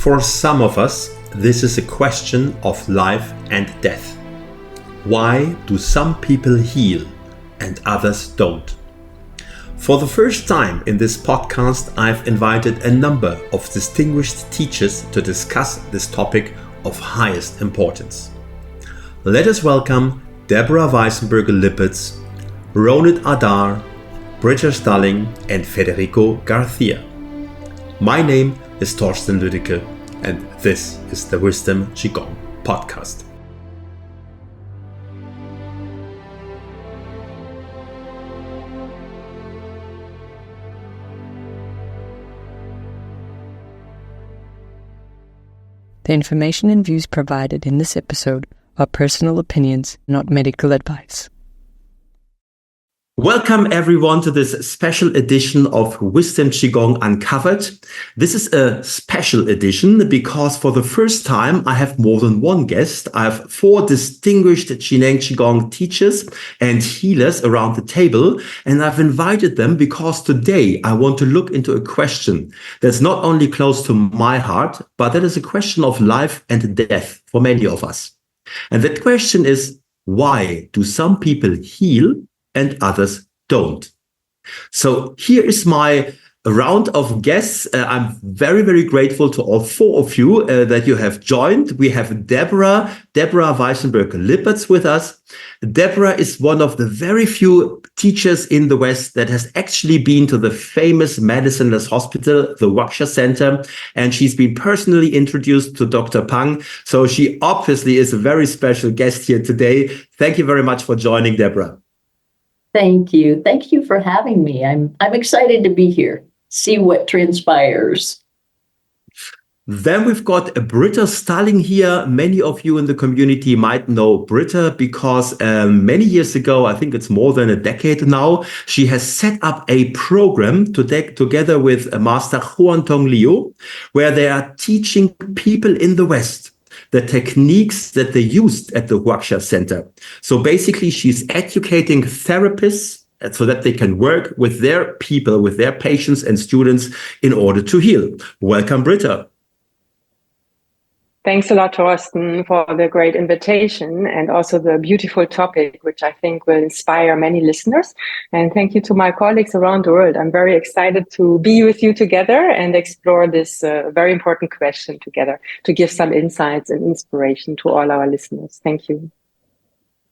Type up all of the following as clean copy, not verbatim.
For some of us, this is a question of life and death. Why do some people heal and others don't? For the first time in this podcast, I've invited a number of distinguished teachers to discuss this topic of highest importance. Let us welcome Deborah Weissenberger-Lippitz, Ronit Adar, Britta Stalling and Federico Garcia. My name is Torsten Lüdecke and this is the Wisdom Qigong podcast. The information and views provided in this episode are personal opinions, not medical advice. Welcome everyone to this special edition of Wisdom Qigong Uncovered. This is a special edition because for the first time I have more than one guest. I have four distinguished Qigong teachers and healers around the table, and I've invited them because today I want to look into a question that's not only close to my heart, but that is a question of life and death for many of us. And that question is, why do some people heal and others don't? So here is my round of guests. I'm very, very grateful to all four of you that you have joined. We have Deborah Weissenberger-Lippitz with us. Deborah is one of the very few teachers in the West that has actually been to the famous medicineless hospital, the Huaxia Center, and she's been personally introduced to Dr. Pang. So she obviously is a very special guest here today. Thank you very much for joining, Deborah. Thank you. Thank you for having me. I'm excited to be here, see what transpires. Then we've got Britta Stalling here. Many of you in the community might know Britta because many years ago, I think it's more than a decade now, she has set up a program together with Master Huan Tong Liu, where they are teaching people in the West the techniques that they used at the Huaxia Center. So basically, she's educating therapists so that they can work with their people, with their patients and students in order to heal. Welcome, Britta. Thanks a lot, Torsten, for the great invitation and also the beautiful topic, which I think will inspire many listeners. And thank you to my colleagues around the world. I'm very excited to be with you together and explore this very important question together to give some insights and inspiration to all our listeners. Thank you.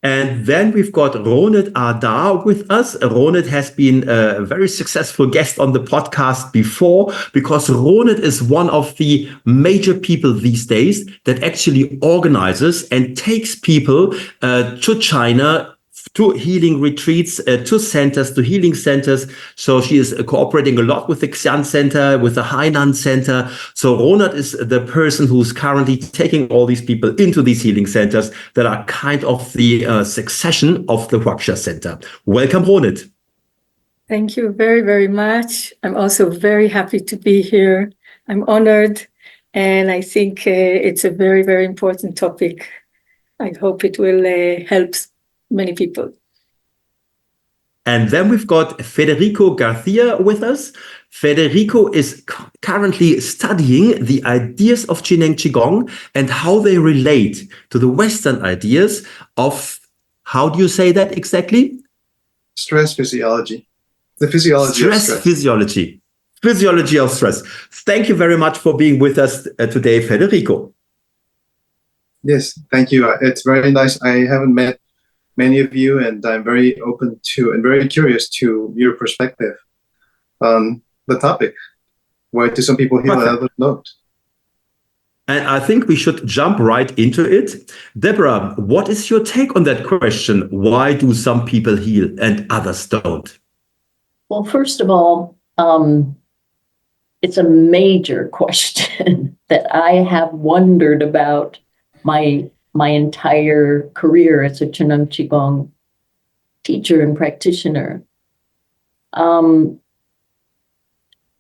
And then we've got Ronit Adar with us. Ronit has been a very successful guest on the podcast before because Ronit is one of the major people these days that actually organizes and takes people to China, to healing retreats, to centers, to healing centers. So she is cooperating a lot with the Xi'an Center, with the Hainan Center. So Ronit is the person who's currently taking all these people into these healing centers that are kind of the succession of the Huaxia Center. Welcome, Ronit. Thank you very, very much. I'm also very happy to be here. I'm honored, and I think it's a very, very important topic. I hope it will help many people. And then we've got Federico Garcia with us. Federico is currently studying the ideas of Qigong and how they relate to the Western ideas of, how do you say that exactly? Stress physiology. The physiology of stress. Physiology. Physiology of stress. Thank you very much for being with us today, Federico. Yes, thank you. It's very nice. I haven't met many of you, and I'm very open to and very curious to your perspective on the topic. Why do some people heal and others don't? And I think we should jump right into it. Deborah, what is your take on that question? Why do some people heal and others don't? Well, first of all, it's a major question that I have wondered about my entire career as a Qigong teacher and practitioner.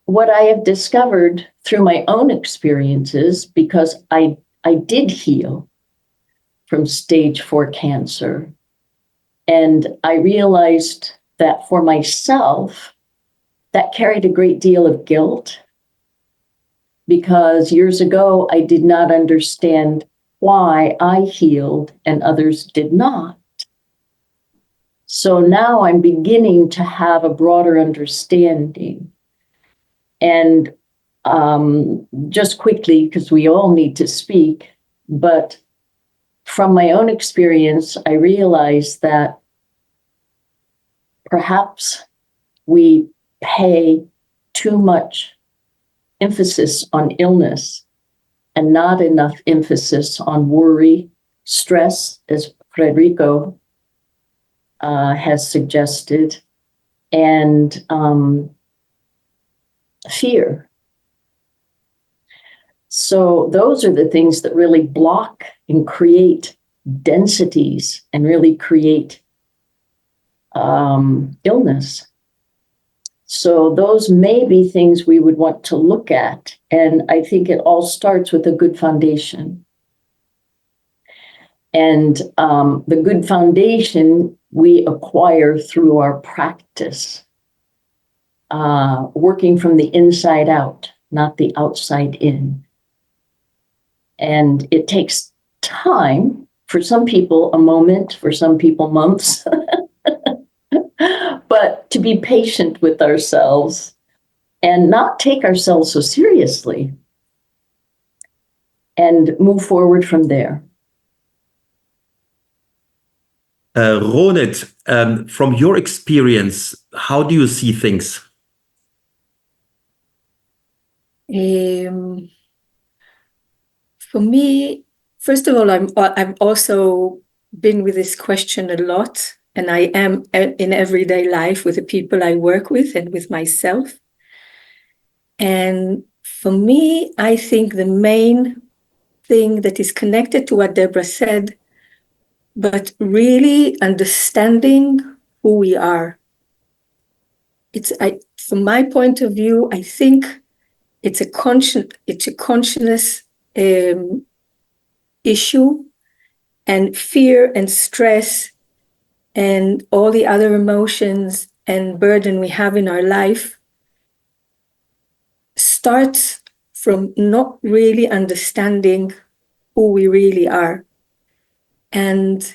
What I have discovered through my own experiences, because I did heal from stage 4 cancer, and I realized that for myself, that carried a great deal of guilt because years ago I did not understand why I healed and others did not. So now I'm beginning to have a broader understanding. And just quickly, because we all need to speak, but from my own experience, I realized that perhaps we pay too much emphasis on illness and not enough emphasis on worry, stress, as Frederico has suggested, and fear. So those are the things that really block and create densities and really create illness. So those may be things we would want to look at. And I think it all starts with a good foundation. And the good foundation we acquire through our practice, working from the inside out, not the outside in. And it takes time, for some people a moment, for some people months, but to be patient with ourselves and not take ourselves so seriously and move forward from there. Ronit, from your experience, how do you see things? For me, first of all, I've also been with this question a lot, and I am in everyday life with the people I work with and with myself. And for me, I think the main thing that is connected to what Deborah said, but really understanding who we are. From my point of view, I think it's a consciousness issue, and fear and stress and all the other emotions and burden we have in our life starts from not really understanding who we really are. And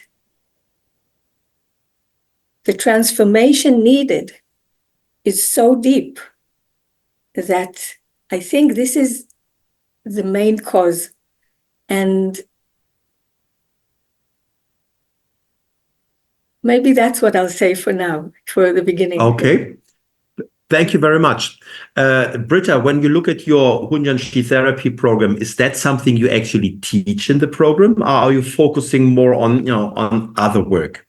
the transformation needed is so deep that I think this is the main cause. And maybe that's what I'll say for now, for the beginning. Okay. Thank you very much. Britta, when you look at your Hunyan Chi therapy program, is that something you actually teach in the program, or are you focusing more on, on other work?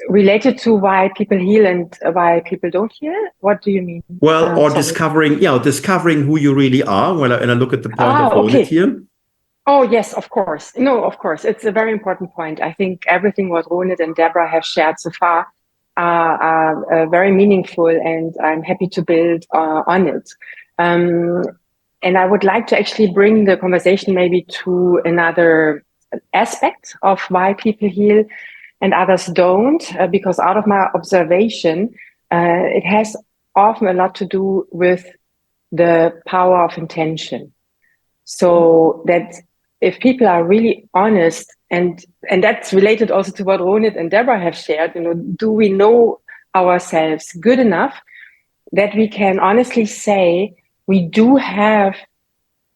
Related to why people heal and why people don't heal? What do you mean? Well, or discovering who you really are. When I look at the point of Ronit here. Oh, yes, of course. No, of course. It's a very important point. I think everything what Ronit and Deborah have shared so far are very meaningful, and I'm happy to build on it. And I would like to actually bring the conversation maybe to another aspect of why people heal and others don't, because out of my observation, it has often a lot to do with the power of intention. So that if people are really honest, and that's related also to what Ronit and Deborah have shared, do we know ourselves good enough that we can honestly say we do have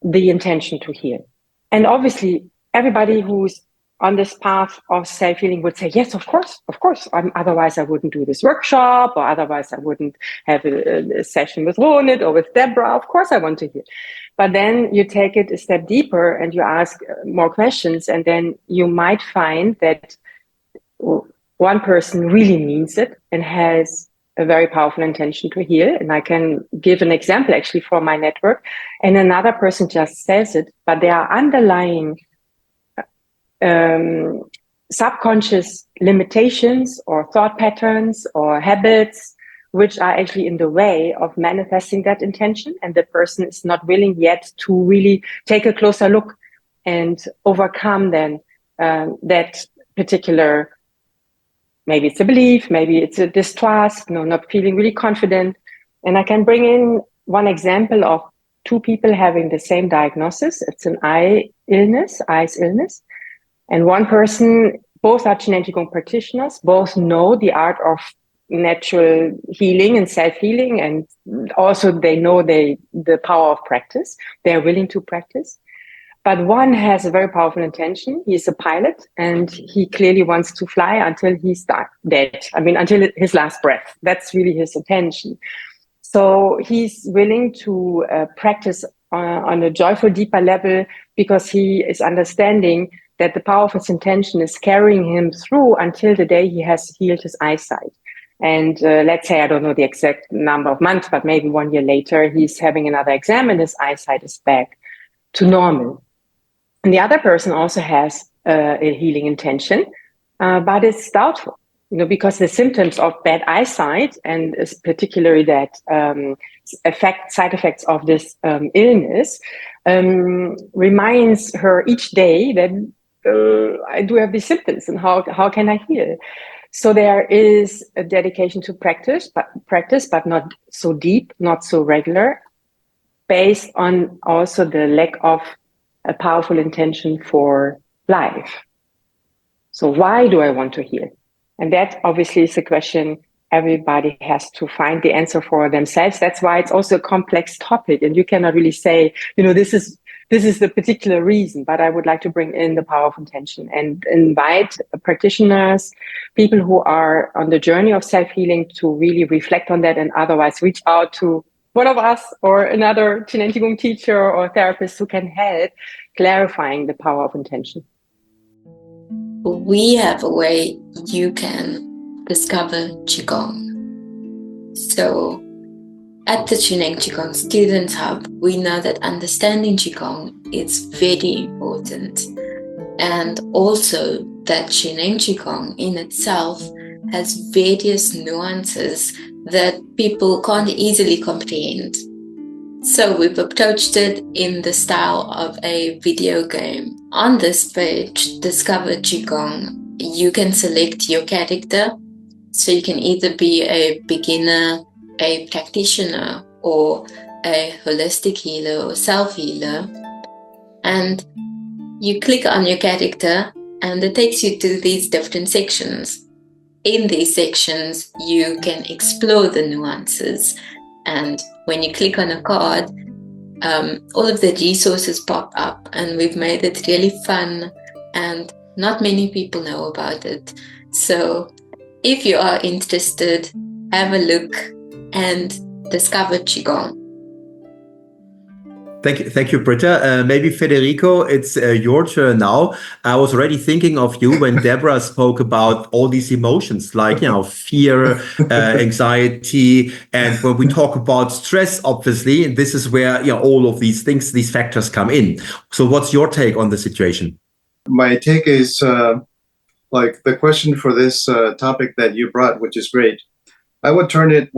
the intention to heal? And obviously, everybody who's on this path of self-healing would say, yes, of course. Otherwise, I wouldn't do this workshop, or otherwise I wouldn't have a session with Ronit or with Deborah. Of course, I want to heal. But then you take it a step deeper and you ask more questions, and then you might find that one person really means it and has a very powerful intention to heal. And I can give an example actually from my network. And another person just says it, but there are underlying subconscious limitations or thought patterns or habits which are actually in the way of manifesting that intention, and the person is not willing yet to really take a closer look and overcome then that particular, maybe it's a belief, maybe it's a distrust, not feeling really confident. And I can bring in one example of two people having the same diagnosis. It's an eyes illness. And one person, both are Qineng Qigong practitioners, both know the art of natural healing and self-healing, and also they know the power of practice. They're willing to practice. But one has a very powerful intention. He's a pilot, and he clearly wants to fly until he's dead. I mean, until his last breath. That's really his intention. So he's willing to practice on a joyful, deeper level, because he is understanding that the power of his intention is carrying him through until the day he has healed his eyesight. And let's say, I don't know the exact number of months, but maybe 1 year later, he's having another exam and his eyesight is back to normal. And the other person also has a healing intention, but it's doubtful, because the symptoms of bad eyesight, and particularly that side effects of this illness, reminds her each day that I do have these symptoms, and how can I heal? So there is a dedication to practice, but not so deep, not so regular, based on also the lack of a powerful intention for life. So why do I want to heal? And that obviously is a question everybody has to find the answer for themselves. That's why it's also a complex topic, and you cannot really say, this is the particular reason, but I would like to bring in the power of intention and invite practitioners, people who are on the journey of self-healing, to really reflect on that, and otherwise reach out to one of us or another Qineng Qigong teacher or therapist who can help clarifying the power of intention. We have a way you can discover Qigong. So at the Qineng Qigong Students Hub, we know that understanding Qigong is very important, and also that Qineng Qigong in itself has various nuances that people can't easily comprehend. So we've approached it in the style of a video game. On this page, Discover Qigong, you can select your character. So you can either be a beginner, a practitioner, or a holistic healer or self-healer. And you click on your character and it takes you to these different sections. In these sections, you can explore the nuances. And when you click on a card, all of the resources pop up, and we've made it really fun, and not many people know about it. So if you are interested, have a look and discover Qigong. Thank you, Britta. Maybe Federico, it's your turn now. I was already thinking of you when Deborah spoke about all these emotions, like fear, anxiety, and when we talk about stress, obviously, this is where all of these things, these factors come in. So, what's your take on the situation? My take is like the question for this topic that you brought, which is great. I would turn it,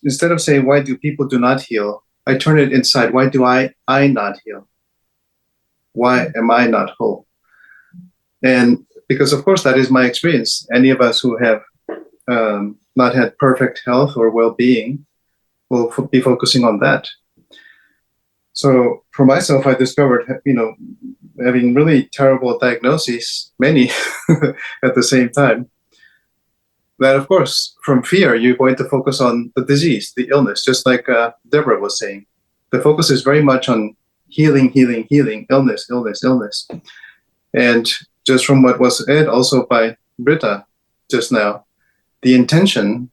instead of saying why do people do not heal, I turn it inside. Why do I not heal? Why am I not whole? And because, of course, that is my experience. Any of us who have not had perfect health or well-being will be focusing on that. So for myself, I discovered, having really terrible diagnoses, many at the same time, that, of course, from fear, you're going to focus on the disease, the illness, just like Deborah was saying. The focus is very much on healing, illness. And just from what was said also by Britta just now, the intention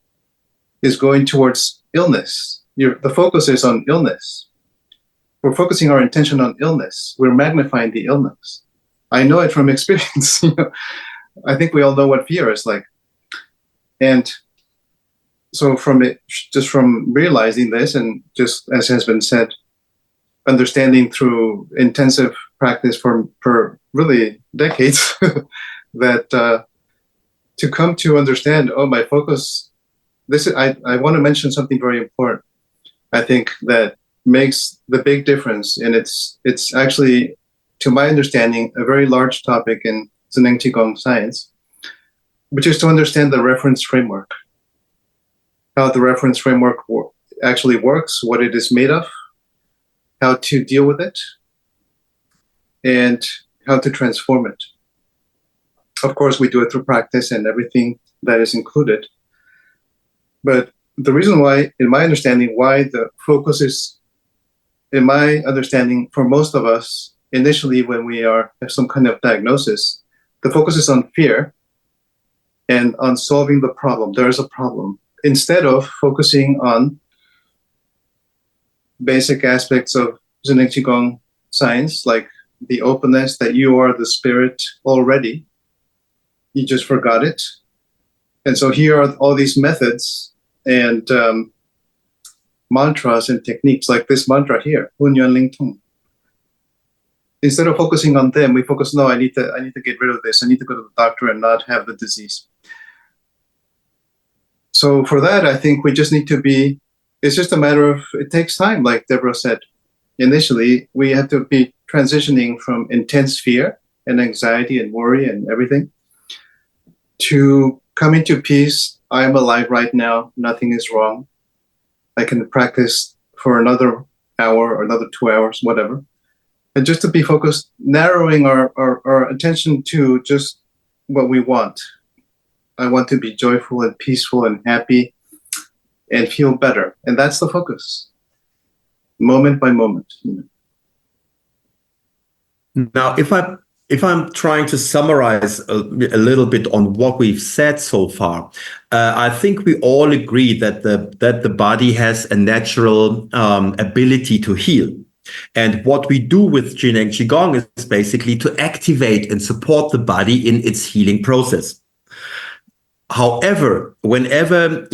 is going towards illness. The focus is on illness. We're focusing our intention on illness. We're magnifying the illness. I know it from experience. I think we all know what fear is like. And so just from realizing this, and just as has been said, understanding through intensive practice for really decades, that to come to understand, my focus, I want to mention something very important. I think that makes the big difference, and it's actually, to my understanding, a very large topic in Qineng Qigong science, which is to understand the reference framework, how the reference framework actually works, what it is made of, how to deal with it, and how to transform it. Of course, we do it through practice and everything that is included. But the reason why, in my understanding, why the focus is, in my understanding, for most of us, initially when we have some kind of diagnosis, the focus is on fear and on solving the problem. There is a problem. Instead of focusing on basic aspects of Zuneng Qigong science, like the openness that you are the spirit already, you just forgot it. And so here are all these methods and mantras and techniques, like this mantra here, Hun Yuan Ling Tung. Instead of focusing on them, we focus, no, I need to get rid of this. I need to go to the doctor and not have the disease. So for that, I think we just need to be, it's just a matter of, it takes time, like Deborah said. Initially, we have to be transitioning from intense fear and anxiety and worry and everything to coming to peace. I am alive right now. Nothing is wrong. I can practice for another hour or another 2 hours, whatever. And just to be focused, narrowing our attention to just what we want. I want to be joyful and peaceful and happy and feel better. And that's the focus, moment by moment. Now, if I'm trying to summarize a little bit on what we've said so far, I think we all agree that the body has a natural ability to heal. And what we do with Zuneng Qigong is basically to activate and support the body in its healing process. However, whenever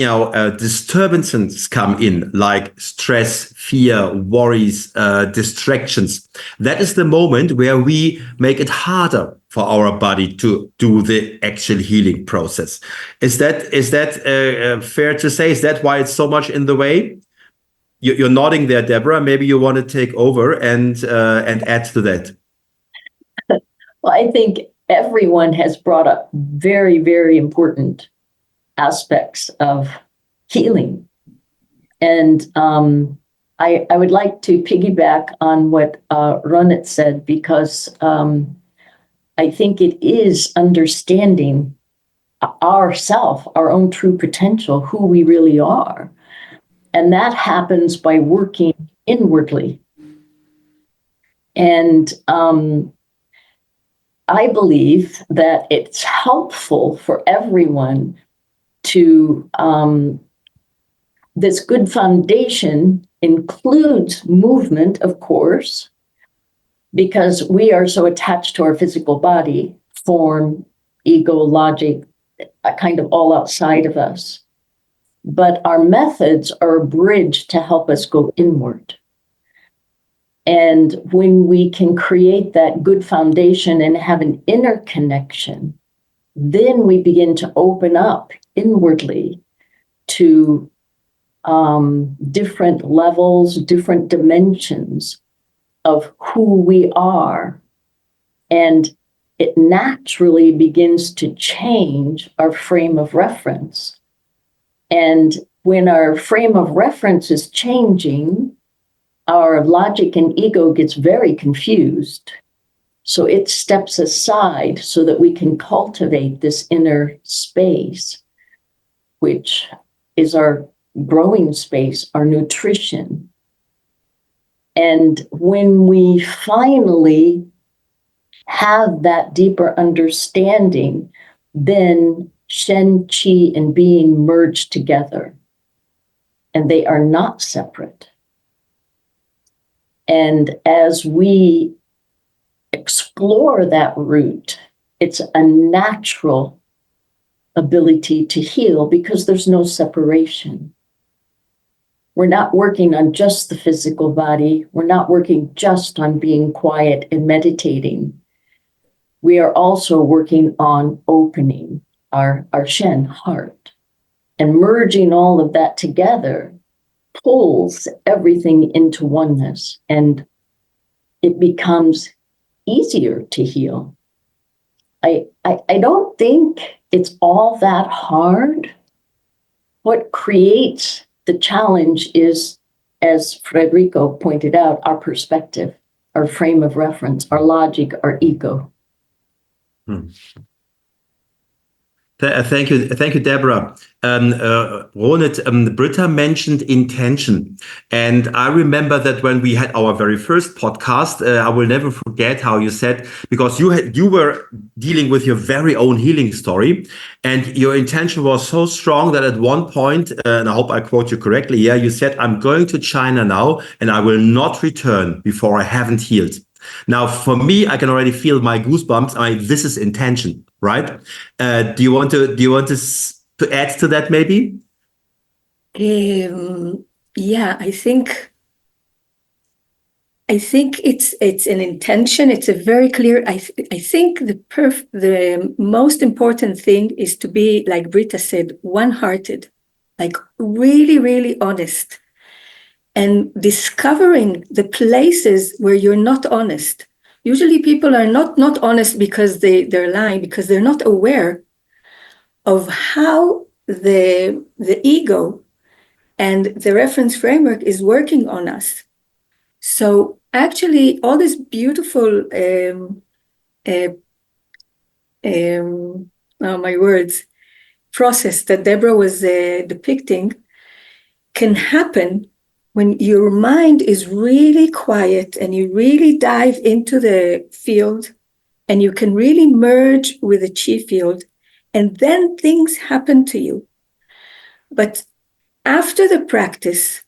disturbances come in, like stress, fear, worries, distractions, that is the moment where we make it harder for our body to do the actual healing process. Is that fair to say? Is that why it's so much in the way? You're nodding there, Deborah. Maybe you want to take over and add to that. Well, I think everyone has brought up very, very important aspects of healing. And I would like to piggyback on what Ronit said, because I think it is understanding ourself, our own true potential, who we really are. And that happens by working inwardly. And I believe that it's helpful for everyone to, this good foundation includes movement, of course, because we are so attached to our physical body, form, ego, logic, kind of all outside of us. But our methods are a bridge to help us go inward. And when we can create that good foundation and have an inner connection, then we begin to open up inwardly to different levels, different dimensions of who we are. And it naturally begins to change our frame of reference. And when our frame of reference is changing, our logic and ego gets very confused. So it steps aside so that we can cultivate this inner space, which is our growing space, our nutrition. And when we finally have that deeper understanding, then Shen, Qi, and being merge together, and they are not separate. And as we explore that route, it's a natural ability to heal because there's no separation. We're not working on just the physical body. We're not working just on being quiet and meditating. We are also working on opening our Shen heart, and merging all of that together pulls everything into oneness, and it becomes easier to heal. I don't think it's all that hard. What creates the challenge is, as Frederico pointed out, our perspective, our frame of reference, our logic, our ego. Thank you, Deborah. Ronit, Britta mentioned intention, and I remember that when we had our very first podcast, I will never forget how you said, because you were dealing with your very own healing story, and your intention was so strong that at one point, and I hope I quote you correctly, yeah, you said, "I'm going to China now, and I will not return before I haven't healed." Now, for me, I can already feel my goosebumps. This is intention, right? Do you want to add to that, maybe? Yeah, I think it's an intention. It's a very clear. I think the most important thing is to be, like Britta said, one-hearted, like really, really honest, and discovering the places where you're not honest. Usually people are not honest because they're lying, because they're not aware of how the ego and the reference framework is working on us. So actually all this beautiful, process that Deborah was depicting can happen when your mind is really quiet and you really dive into the field and you can really merge with the chi field, and then things happen to you. But after the practice,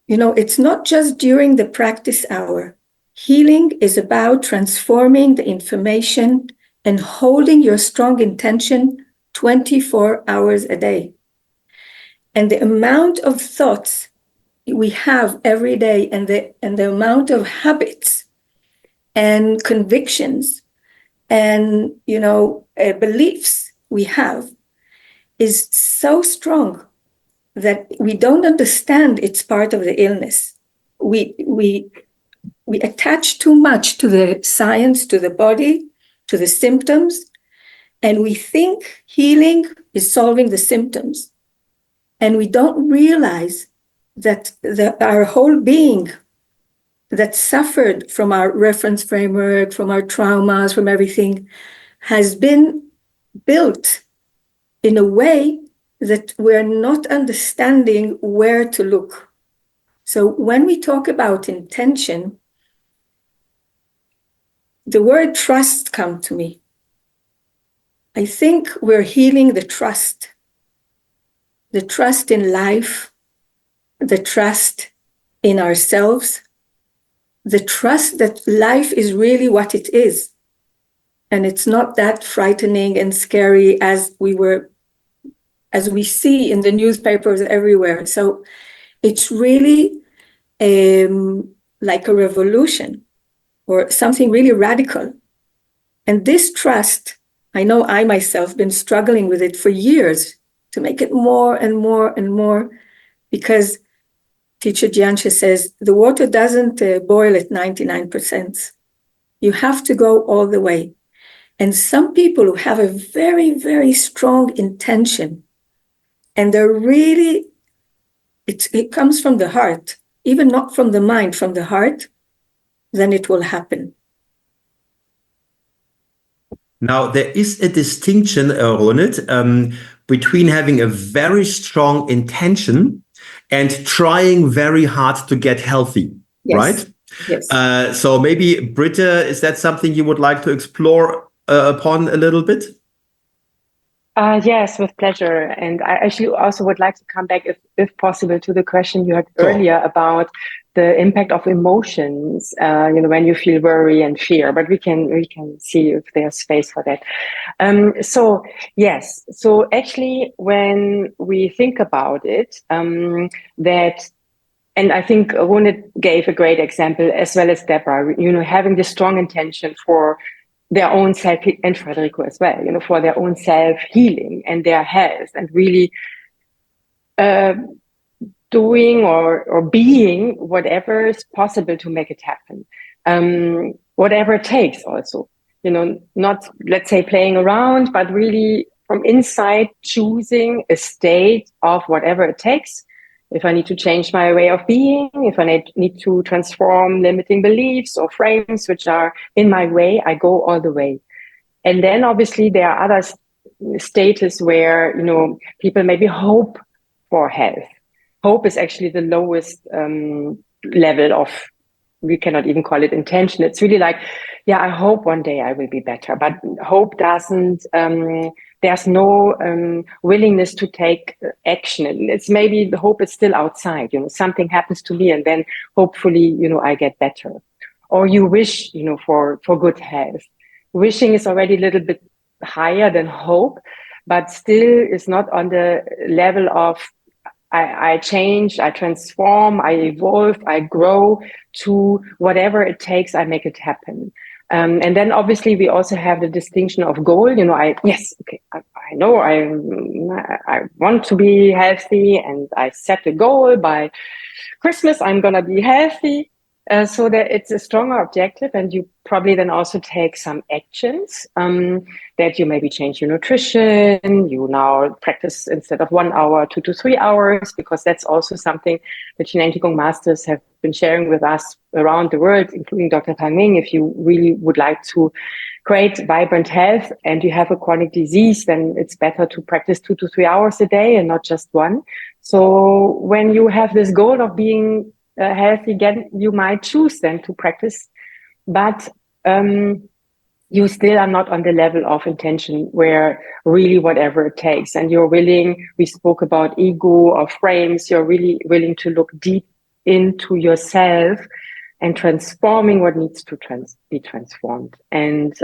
it's not just during the practice hour. Healing is about transforming the information and holding your strong intention 24 hours a day. And the amount of thoughts we have every day, and the amount of habits and convictions and beliefs we have is so strong that we don't understand it's part of the illness. We attach too much to the science, to the body, to the symptoms, and we think healing is solving the symptoms. And we don't realize that our whole being that suffered from our reference framework, from our traumas, from everything, has been built in a way that we're not understanding where to look. So when we talk about intention, the word trust comes to me. I think we're healing the trust in life, the trust in ourselves, the trust that life is really what it is. And it's not that frightening and scary as we see in the newspapers everywhere. So it's really like a revolution or something really radical. And this trust, I know I myself been struggling with it for years to make it more and more and more, because Teacher Jianxia says the water doesn't boil at 99%. You have to go all the way. And some people who have a very, very strong intention, and they're really, it comes from the heart, even not from the mind, from the heart, then it will happen. Now, there is a distinction, Ronit, between having a very strong intention and trying very hard to get healthy, Yes. right? Yes. So maybe, Britta, is that something you would like to explore upon a little bit? Yes, with pleasure. And I actually also would like to come back, if possible, to the question you had earlier about the impact of emotions, when you feel worry and fear. But we can see if there's space for that. So yes, so actually, when we think about it, and I think Ronit gave a great example, as well as Deborah, having the strong intention for their own self, and Frederico as well, for their own self-healing and their health, and really doing or being whatever is possible to make it happen. Whatever it takes also, not, let's say, playing around, but really from inside choosing a state of whatever it takes If I need to change my way of being, if I need to transform limiting beliefs or frames which are in my way, I go all the way. And then obviously there are other status where, people maybe hope for health. Hope is actually the lowest level of, we cannot even call it intention. It's really like, yeah, I hope one day I will be better, but hope doesn't, there's no willingness to take action. It's maybe the hope is still outside, something happens to me and then hopefully, I get better. Or you wish, for good health. Wishing is already a little bit higher than hope, but still is not on the level of I change, I transform, I evolve, I grow to whatever it takes, I make it happen. And then obviously we also have the distinction of goal. I know I want to be healthy and I set a goal by Christmas, I'm going to be healthy. So that it's a stronger objective, and you probably then also take some actions that you maybe change your nutrition. You now practice instead of 1 hour, 2 to 3 hours, because that's also something the Qigong Qigong masters have been sharing with us around the world, including Dr. Tang Ming. If you really would like to create vibrant health and you have a chronic disease, then it's better to practice 2 to 3 hours a day and not just 1. So when you have this goal of being healthy again, you might choose then to practice, but you still are not on the level of intention where really whatever it takes, and you're willing, we spoke about ego or frames, you're really willing to look deep into yourself and transforming what needs to be transformed, and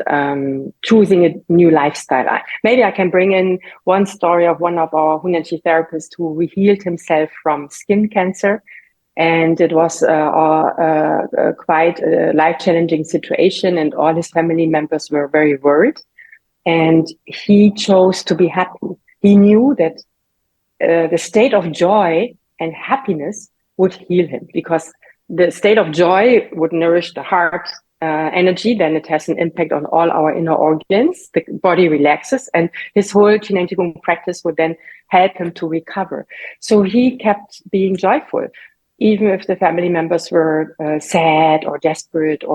choosing a new lifestyle. Maybe I can bring in one story of one of our Hunan Chi therapists who healed himself from skin cancer. And it was quite a life-challenging situation, and all his family members were very worried. And he chose to be happy. He knew that the state of joy and happiness would heal him, because the state of joy would nourish the heart energy. Then it has an impact on all our inner organs. The body relaxes, and his whole Qigong Qigong practice would then help him to recover. So he kept being joyful, even if the family members were sad or desperate.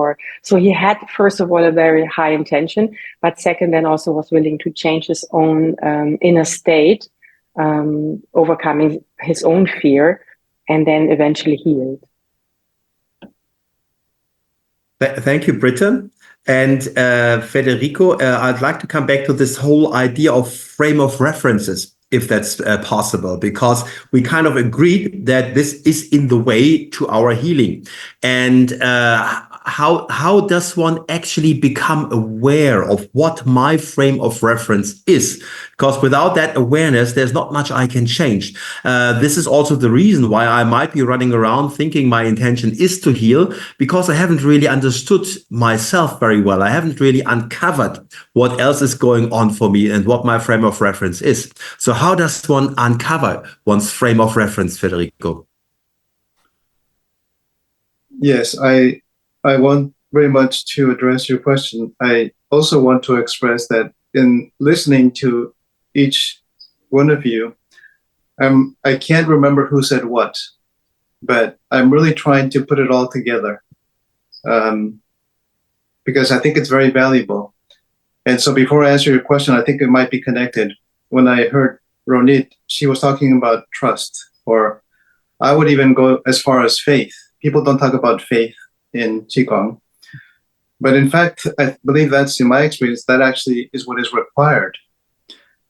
So he had, first of all, a very high intention, but second, then also was willing to change his own inner state, overcoming his own fear, and then eventually healed. Thank you, Britta. And Federico, I'd like to come back to this whole idea of frame of references, if that's possible, because we kind of agreed that this is in the way to our healing. And how does one actually become aware of what my frame of reference is? Because without that awareness, there's not much I can change. This is also the reason why I might be running around thinking my intention is to heal, because I haven't really understood myself very well. I haven't really uncovered what else is going on for me and what my frame of reference is. So how does one uncover one's frame of reference, Federico? Yes, I want very much to address your question. I also want to express that in listening to each one of you, I can't remember who said what, but I'm really trying to put it all together because I think it's very valuable. And so before I answer your question, I think it might be connected. When I heard Ronit, she was talking about trust, or I would even go as far as faith. People don't talk about faith in Qigong. But in fact, I believe that's, in my experience, that actually is what is required.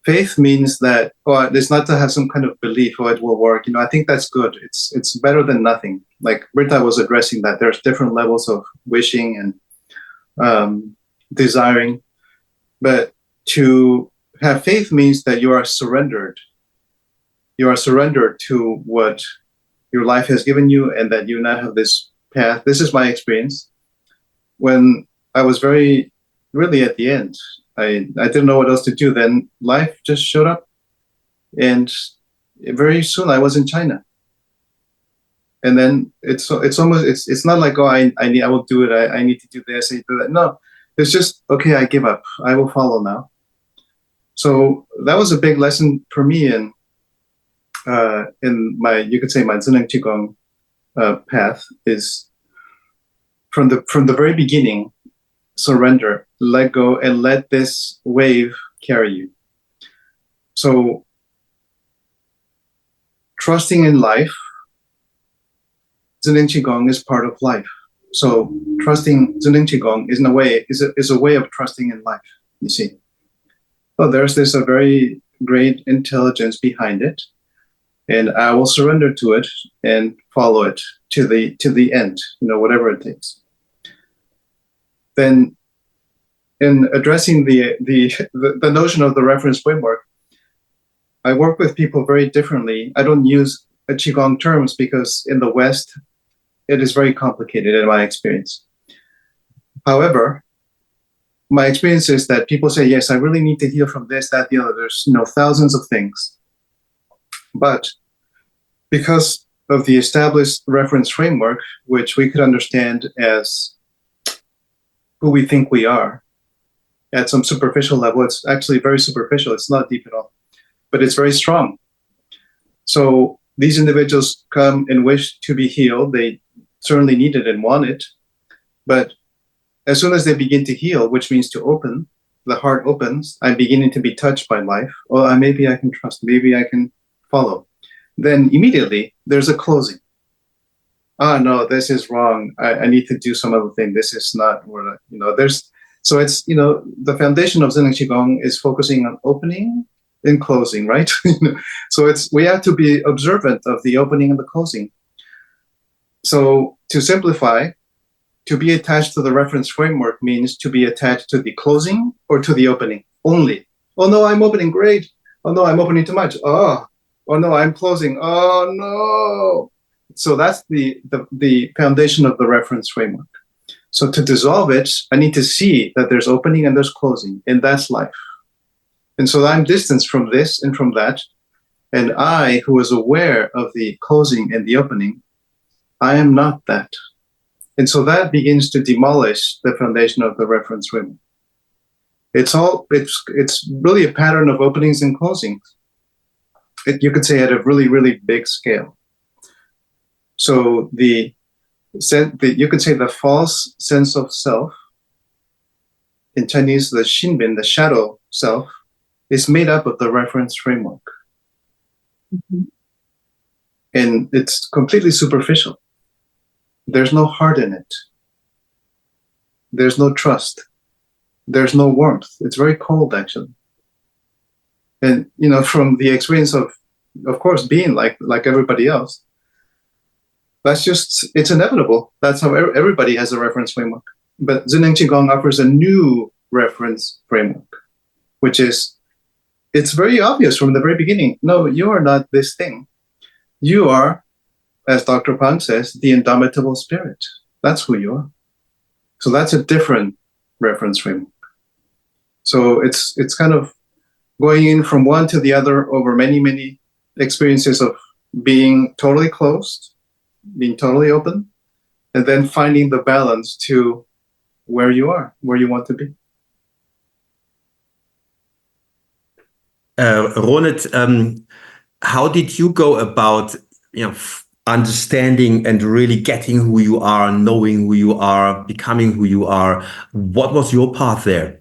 Faith means that, it's not to have some kind of belief, it will work. I think that's good. It's better than nothing. Like Britta was addressing that there's different levels of wishing and desiring. But to have faith means that you are surrendered. You are surrendered to what your life has given you, and that you now have this path. This is my experience. When I was really at the end, I didn't know what else to do. Then life just showed up, and very soon I was in China. And then it's not like, I will do it. I need to do this. I need to do that. No, it's just, okay, I give up. I will follow now. So that was a big lesson for me. And in my, you could say my Zuneng Qigong path is from the very beginning, surrender, let go, and let this wave carry you. So trusting in life, Zuneng Qigong is part of life. So trusting Zuneng Qigong is in a way is a way of trusting in life. You see, well, there's this a very great intelligence behind it, and I will surrender to it and follow it to the end. You know, whatever it takes. Then, in addressing the notion of the reference framework, I work with people very differently. I don't use Qigong terms because in the West, it is very complicated in my experience. However, my experience is that people say, yes, I really need to heal from this, that, the other. There's thousands of things. But because of the established reference framework, which we could understand as who we think we are, at some superficial level, it's actually very superficial. It's not deep at all, but it's very strong. So these individuals come and wish to be healed. They certainly need it and want it. But as soon as they begin to heal, which means to open, the heart opens, I'm beginning to be touched by life. Oh, maybe I can trust, maybe I can follow. Then immediately there's a closing. No, this is wrong. I need to do some other thing. This is not what so it's, the foundation of Zuneng Qigong is focusing on opening and closing, right? So we have to be observant of the opening and the closing. So to simplify, to be attached to the reference framework means to be attached to the closing or to the opening only. Oh no, I'm opening, great. Oh no, I'm opening too much. Oh no, I'm closing. Oh no. So that's the foundation of the reference framework. So to dissolve it, I need to see that there's opening and there's closing, and that's life. And so I'm distanced from this and from that. And I, who is aware of the closing and the opening, I am not that. And so that begins to demolish the foundation of the reference framework. It's really a pattern of openings and closings. You could say at a really, really big scale. So you could say the false sense of self, in Chinese, the Xinbin, the shadow self, is made up of the reference framework. Mm-hmm. And it's completely superficial. There's no heart in it. There's no trust. There's no warmth. It's very cold, actually. And, from the experience of course, being like everybody else, it's inevitable. That's how everybody has a reference framework. But Zuneng Qigong offers a new reference framework, which is, it's very obvious from the very beginning. No, you are not this thing. You are, as Dr. Pang says, the indomitable spirit. That's who you are. So that's a different reference framework. So it's kind of going in from one to the other over many, many experiences of being totally closed, being totally open, and then finding the balance to where you are, where you want to be. Ronit, how did you go about, understanding and really getting who you are, knowing who you are, becoming who you are? What was your path there?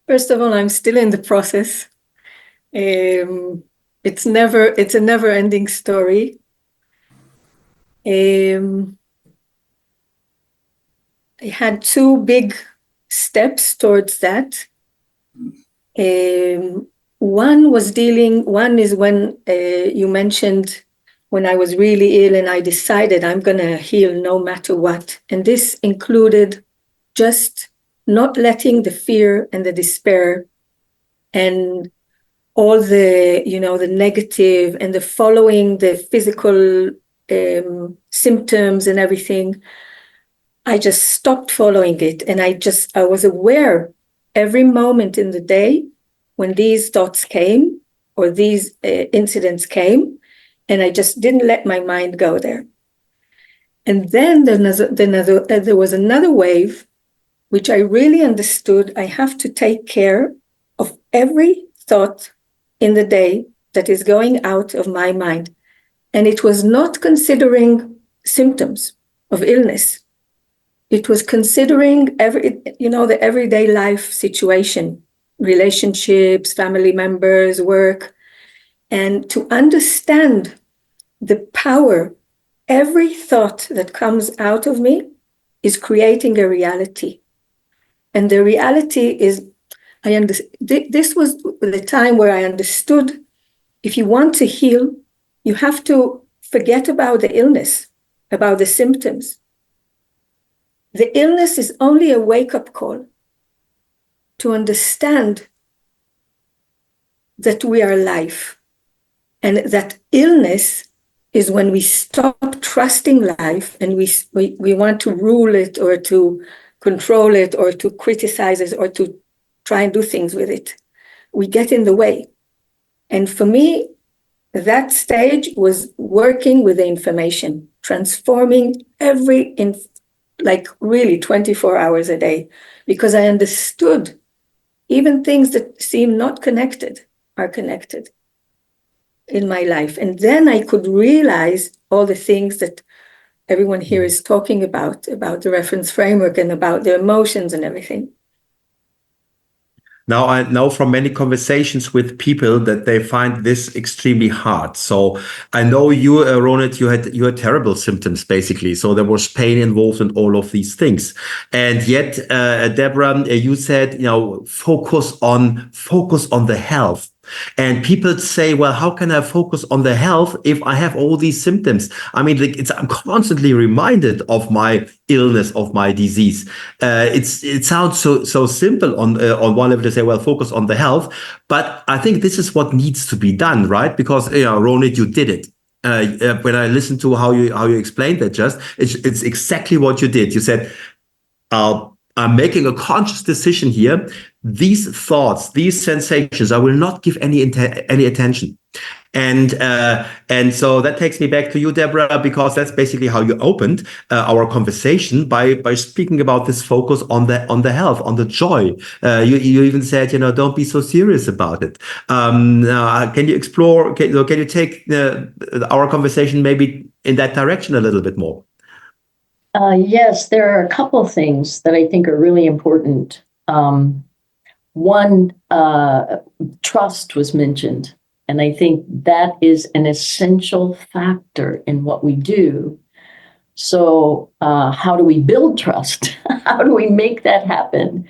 First of all, I'm still in the process. It's a never-ending story. I had two big steps towards that. One is when you mentioned when I was really ill and I decided I'm going to heal no matter what. And this included just not letting the fear and the despair and all the, the negative and the following the physical symptoms and everything. I just stopped following it. And I was aware every moment in the day when these thoughts came or these incidents came, and I just didn't let my mind go there. And then there was another wave, which I really understood. I have to take care of every thought in the day that is going out of my mind. And it was not considering symptoms of illness. It was considering the everyday life situation, relationships, family members, work, and to understand the power. Every thought that comes out of me is creating a reality. And the reality is, this was the time where I understood, if you want to heal, you have to forget about the illness, about the symptoms. The illness is only a wake-up call to understand that we are life, and that illness is when we stop trusting life and we want to rule it or to control it or to criticize it or to try and do things with it. We get in the way. And for me, that stage was working with the information, transforming really 24 hours a day, because I understood even things that seem not connected are connected in my life. And then I could realize all the things that everyone here is talking about the reference framework and about the emotions and everything. Now, I know from many conversations with people that they find this extremely hard. So I know you, Ronit, you had terrible symptoms, basically. So there was pain involved in all of these things. And yet, Deborah, you said, focus on the health. And people say, well, how can I focus on the health if I have all these symptoms? I mean, I'm constantly reminded of my illness, of my disease. It sounds so simple on one level to say, well, focus on the health. But I think this is what needs to be done, right? Because, Ronit, you did it. When I listened to how you explained that, it's exactly what you did. You said, I'm making a conscious decision here. These thoughts, these sensations, I will not give any attention. And so that takes me back to you, Deborah, because that's basically how you opened our conversation by speaking about this focus on the health, on the joy. You even said, don't be so serious about it. Can you explore? Can you take our conversation maybe in that direction a little bit more? Yes, there are a couple of things that I think are really important. One, trust was mentioned, and I think that is an essential factor in what we do. So how do we build trust? How do we make that happen?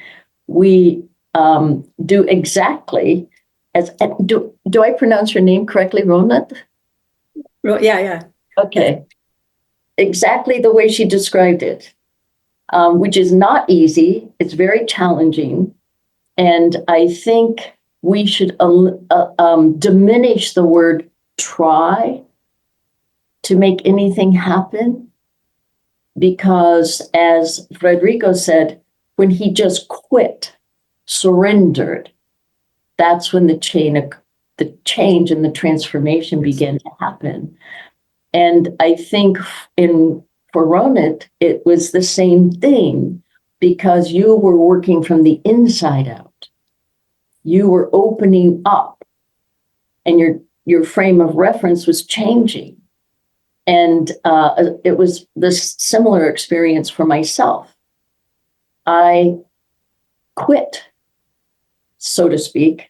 We do exactly as, do I pronounce your name correctly, Ronit? Yeah. Okay. Exactly the way she described it, which is not easy. It's very challenging. And I think we should diminish the word try to make anything happen. Because as Frederico said, when he just quit, surrendered, that's when the change and the transformation began to happen. And I think for Ronit, it was the same thing, because you were working from the inside out. You were opening up, and your frame of reference was changing. And it was this similar experience for myself. I quit, so to speak,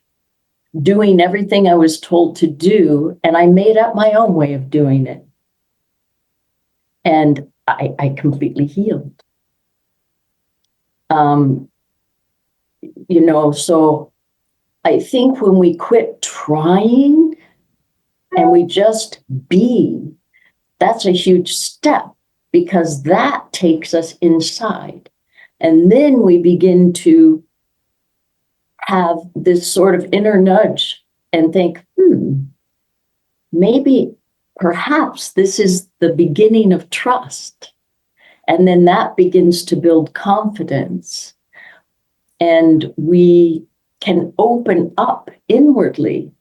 doing everything I was told to do, and I made up my own way of doing it. And I completely healed. So I think when we quit trying and we just be, that's a huge step, because that takes us inside. And then we begin to have this sort of inner nudge and think, perhaps this is the beginning of trust. And then that begins to build confidence. And we can open up inwardly.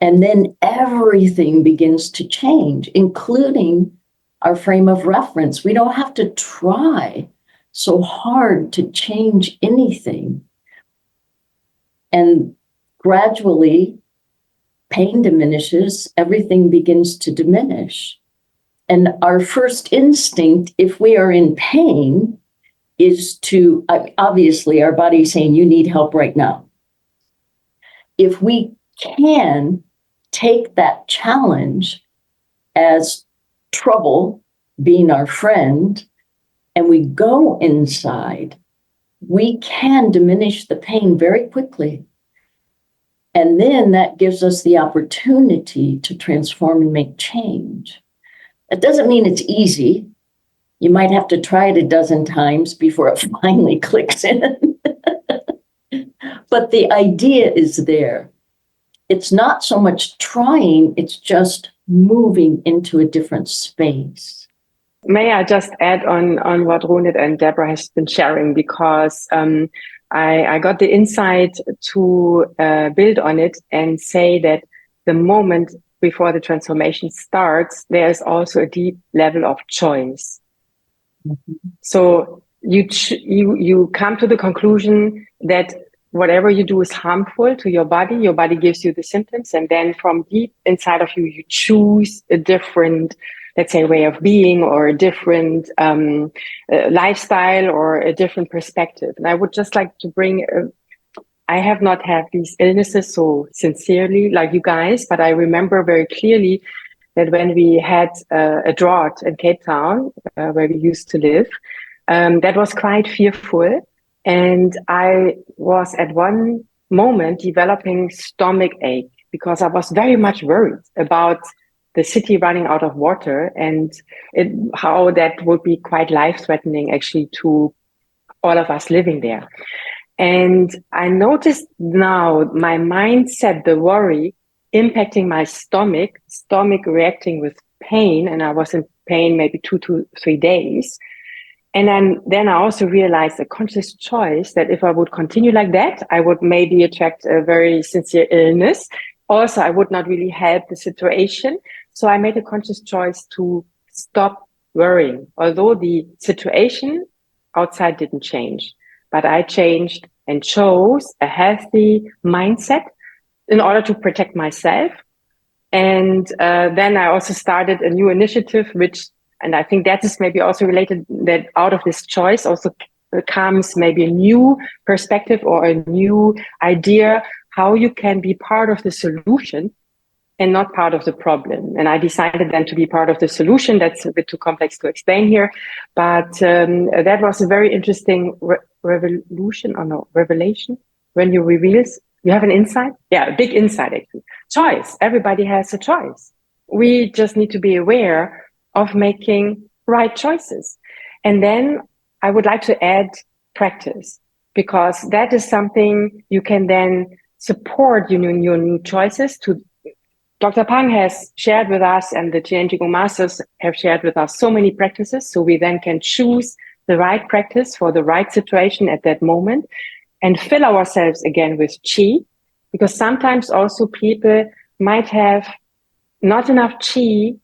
And then everything begins to change, including our frame of reference. We don't have to try so hard to change anything. And gradually, pain diminishes, everything begins to diminish. And our first instinct, if we are in pain, is to, obviously, our body's saying, you need help right now. If we can take that challenge as trouble being our friend, and we go inside, we can diminish the pain very quickly. And then that gives us the opportunity to transform and make change. It doesn't mean it's easy. You might have to try it a dozen times before it finally clicks in. But the idea is there. It's not so much trying, it's just moving into a different space. May I just add on what Ronit and Deborah has been sharing, because I got the insight to build on it and say that the moment before the transformation starts, there's also a deep level of choice. Mm-hmm. So you come to the conclusion that whatever you do is harmful to your body gives you the symptoms, and then from deep inside of you, you choose a different, let's say, way of being, or a different lifestyle, or a different perspective. And I would just like to bring, I have not had these illnesses so sincerely like you guys, but I remember very clearly that when we had a drought in Cape Town, where we used to live, that was quite fearful. And I was at one moment developing stomach ache because I was very much worried about the city running out of water, and how that would be quite life-threatening actually to all of us living there. And I noticed now my mindset, the worry, impacting my stomach reacting with pain, and I was in pain maybe 2 to 3 days. And then I also realized a conscious choice that if I would continue like that, I would maybe attract a very sincere illness. Also, I would not really help the situation. So I made a conscious choice to stop worrying, although the situation outside didn't change. But I changed and chose a healthy mindset in order to protect myself. And then I also started a new initiative, and I think that is maybe also related, that out of this choice also comes maybe a new perspective or a new idea how you can be part of the solution and not part of the problem. And I decided then to be part of the solution. That's a bit too complex to explain here. But that was a very interesting revelation. When you reveal, you have an insight. Yeah, a big insight actually. Choice. Everybody has a choice. We just need to be aware of making right choices. And then I would like to add practice, because that is something you can then support your new choices. Dr. Pang has shared with us, and the Jian Qigong masters have shared with us so many practices, so we then can choose the right practice for the right situation at that moment and fill ourselves again with qi, because sometimes also people might have not enough qi,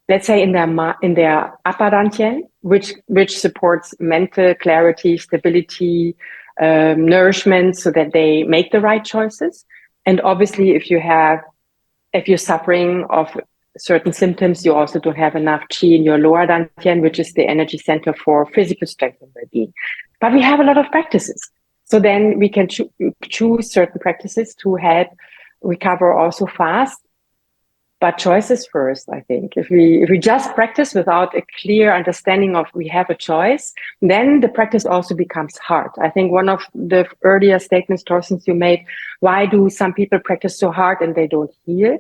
let's say in their upper dantian, which supports mental clarity, stability, nourishment, so that they make the right choices. And obviously, if you're suffering of certain symptoms, you also don't have enough qi in your lower dantian, which is the energy center for physical strength and well-being. But we have a lot of practices. So then we can choose certain practices to help recover also fast. But choices first, I think. If we just practice without a clear understanding of we have a choice, then the practice also becomes hard. I think one of the earlier statements, Torsten, you made, why do some people practice so hard and they don't heal?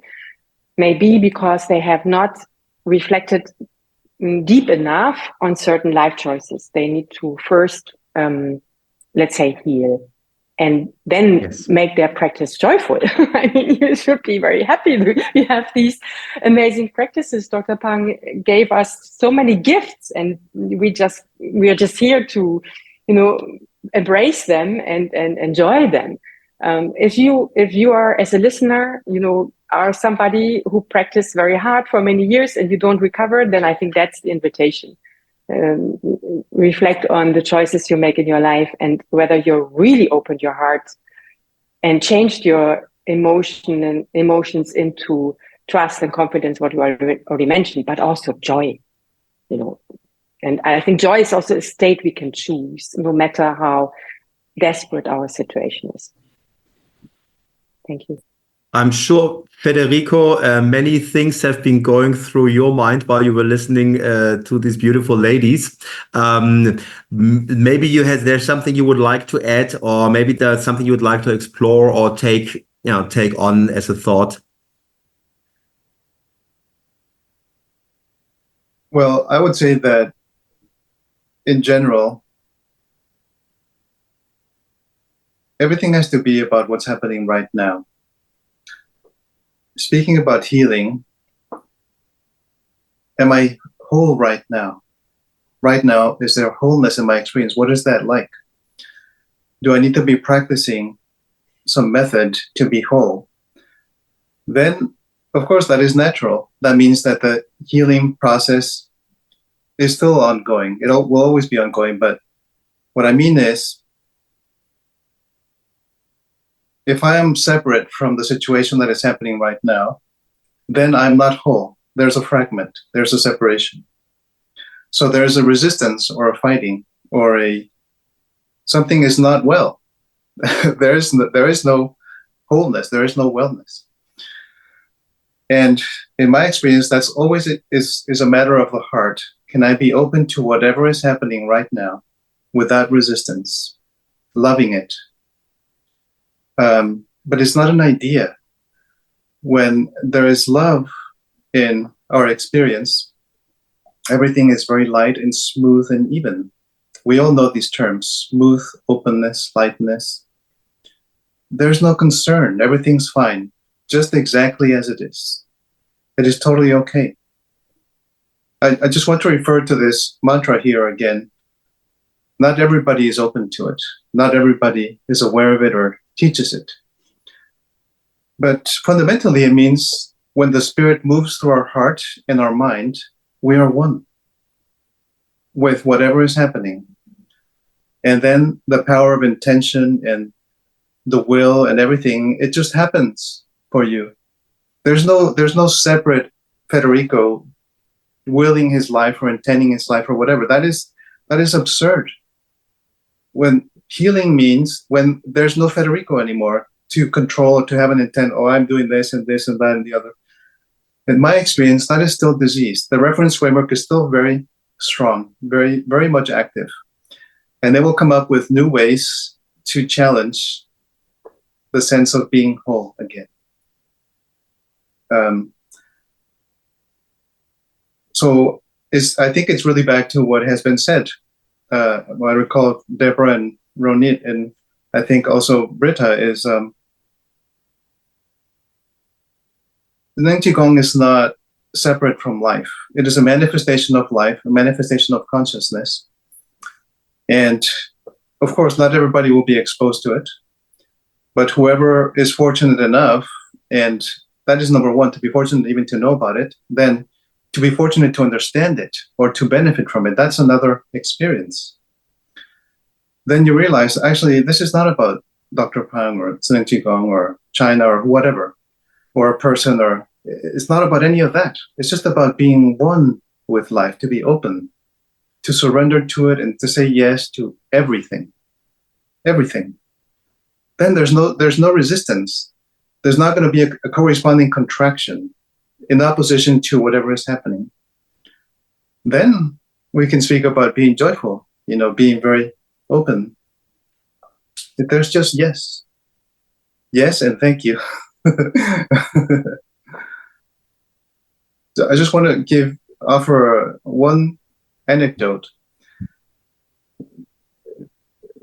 Maybe because they have not reflected deep enough on certain life choices. They need to first, let's say, heal, and then make their practice joyful. I mean, you should be very happy that we have these amazing practices. Dr. Pang gave us so many gifts, and we are just here to, embrace them and enjoy them. If you are, as a listener, are somebody who practiced very hard for many years and you don't recover, then I think that's the invitation. Reflect on the choices you make in your life and whether you really opened your heart and changed your emotions into trust and confidence, what you already mentioned, but also joy, And I think joy is also a state we can choose, no matter how desperate our situation is. Thank you. I'm sure, Federico, many things have been going through your mind while you were listening to these beautiful ladies. Maybe there's something you would like to add, or maybe there's something you would like to explore or take on as a thought. Well, I would say that in general, everything has to be about what's happening right now. Speaking about healing, am I whole right now? Right now, is there wholeness in my experience? What is that like? Do I need to be practicing some method to be whole? Then, of course, that is natural. That means that the healing process is still ongoing. It will always be ongoing. But what I mean is, if I am separate from the situation that is happening right now, then I'm not whole. There's a fragment. There's a separation. So there's a resistance or a fighting or something is not well. there is no wholeness. There is no wellness. And in my experience, that's always is a matter of the heart. Can I be open to whatever is happening right now without resistance, loving it? But it's not an idea. When there is love in our experience, everything is very light and smooth and even. We all know these terms: smooth, openness, lightness. There's no concern. Everything's fine, just exactly as it is. It is totally okay. I just want to refer to this mantra here again. Not everybody is open to it. Not everybody is aware of it or teaches it. But fundamentally, it means when the spirit moves through our heart and our mind, we are one with whatever is happening. And then the power of intention and the will and everything, it just happens for you. There's no separate Federico willing his life or intending his life or whatever. That is absurd. When healing means when there's no Federico anymore to control or to have an intent, oh, I'm doing this and this and that and the other. In my experience, that is still disease. The reference framework is still very strong, very, very much active. And they will come up with new ways to challenge the sense of being whole again. So I think it's really back to what has been said. I recall Deborah and Ronit, and I think also Britta, is the Neng Qigong is not separate from life. It is a manifestation of life, a manifestation of consciousness. And of course, not everybody will be exposed to it, but whoever is fortunate enough, and that is number one, to be fortunate even to know about it, then to be fortunate to understand it or to benefit from it, that's another experience. Then you realize, actually, this is not about Dr. Pang or Neng Qigong or China or whatever, or a person, or it's not about any of that. It's just about being one with life, to be open, to surrender to it and to say yes to everything. Everything. Then there's no resistance. There's not going to be a corresponding contraction in opposition to whatever is happening. Then we can speak about being joyful, being very open. If there's just yes. Yes, and thank you. So I just want to offer one anecdote.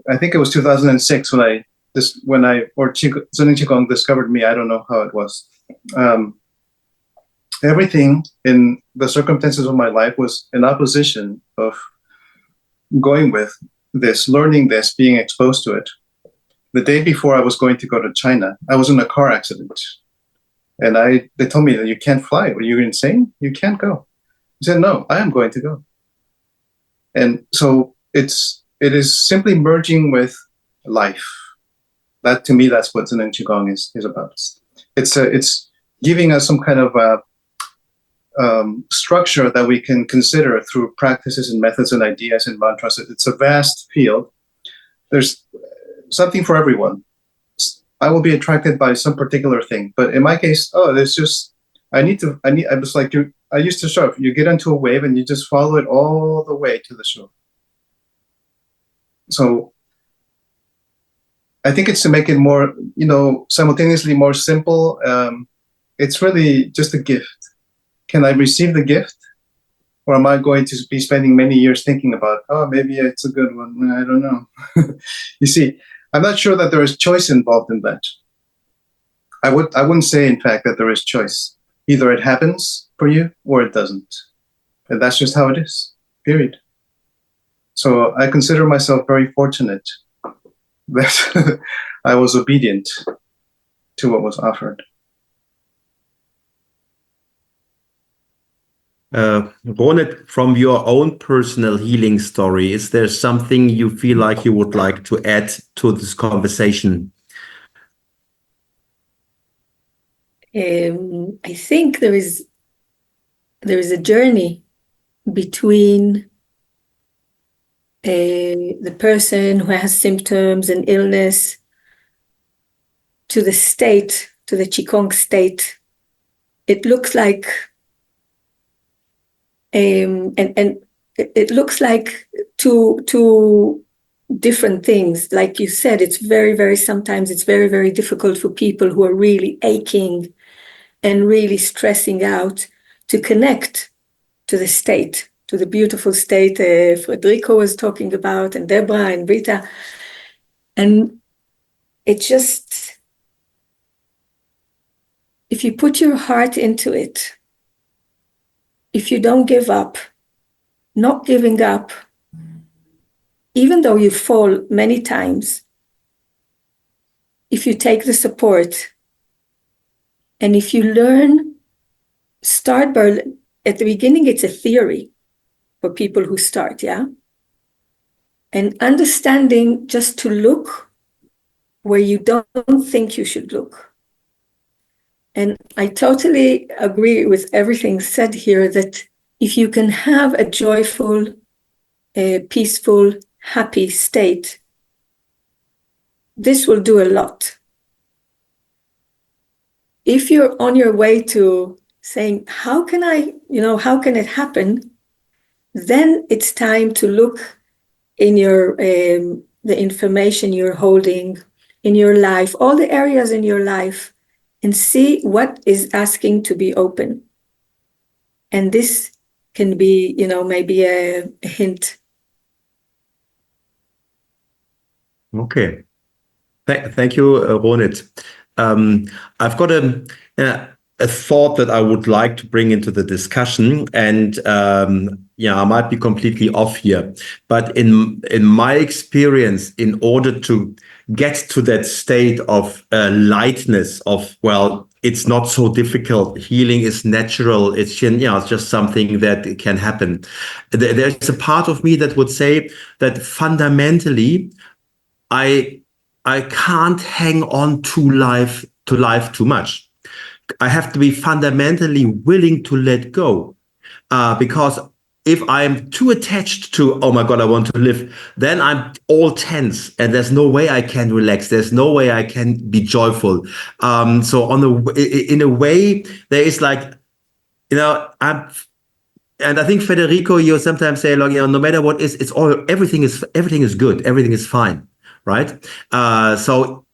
I think it was 2006 when Zuneng Qigong discovered me. I don't know how it was. Everything in the circumstances of my life was in opposition of going with this, learning this, being exposed to it. The day before I was going to go to China, I was in a car accident. And they told me that you can't fly. Were you insane? You can't go. I said, no, I am going to go. And so it is simply merging with life. That to me, that's what Zen and Qigong is about. It's giving us some kind of structure that we can consider through practices and methods and ideas and mantras. It's a vast field. There's something for everyone. I will be attracted by some particular thing, but in my case, there's just I was like I used to surf. You get into a wave and you just follow it all the way to the shore. So I think it's to make it more, simultaneously more simple. It's really just a gift. Can I receive the gift? Or am I going to be spending many years thinking about, maybe it's a good one? I don't know. You see, I'm not sure that there is choice involved in that. I wouldn't say, in fact, that there is choice. Either it happens for you or it doesn't. And that's just how it is, period. So I consider myself very fortunate that I was obedient to what was offered. Ronit, from your own personal healing story, is there something you feel like you would like to add to this conversation? I think there is a journey between the person who has symptoms and illness to the state, to the Qigong state. It looks like and it looks like two different things. Like you said, sometimes it's very, very difficult for people who are really aching and really stressing out to connect to the state, to the beautiful state Federico was talking about, and Deborah and Rita. And it just, if you put your heart into it, if you don't give up, not giving up, even though you fall many times, if you take the support, and if you learn, start by, at the beginning, it's a theory for people who start, yeah? And understanding just to look where you don't think you should look. And I totally agree with everything said here, that if you can have a joyful, peaceful, happy state, this will do a lot. If you're on your way to saying, how can it happen? Then it's time to look in your, the information you're holding in your life, all the areas in your life, and see what is asking to be open. And this can be, maybe a hint. Okay. Thank you, Ronit. I've got a thought that I would like to bring into the discussion, and I might be completely off here, but in my experience, in order to get to that state of lightness, of, well, it's not so difficult, healing is natural, it's just something that can happen. There's a part of me that would say that fundamentally, I can't hang on to life too much. I have to be fundamentally willing to let go, because if I'm too attached to, oh my God, I want to live, then I'm all tense and there's no way I can relax. There's no way I can be joyful. So in a way, there is like, and I think Federico, you sometimes say, like, no matter what is, everything is good, everything is fine, right? So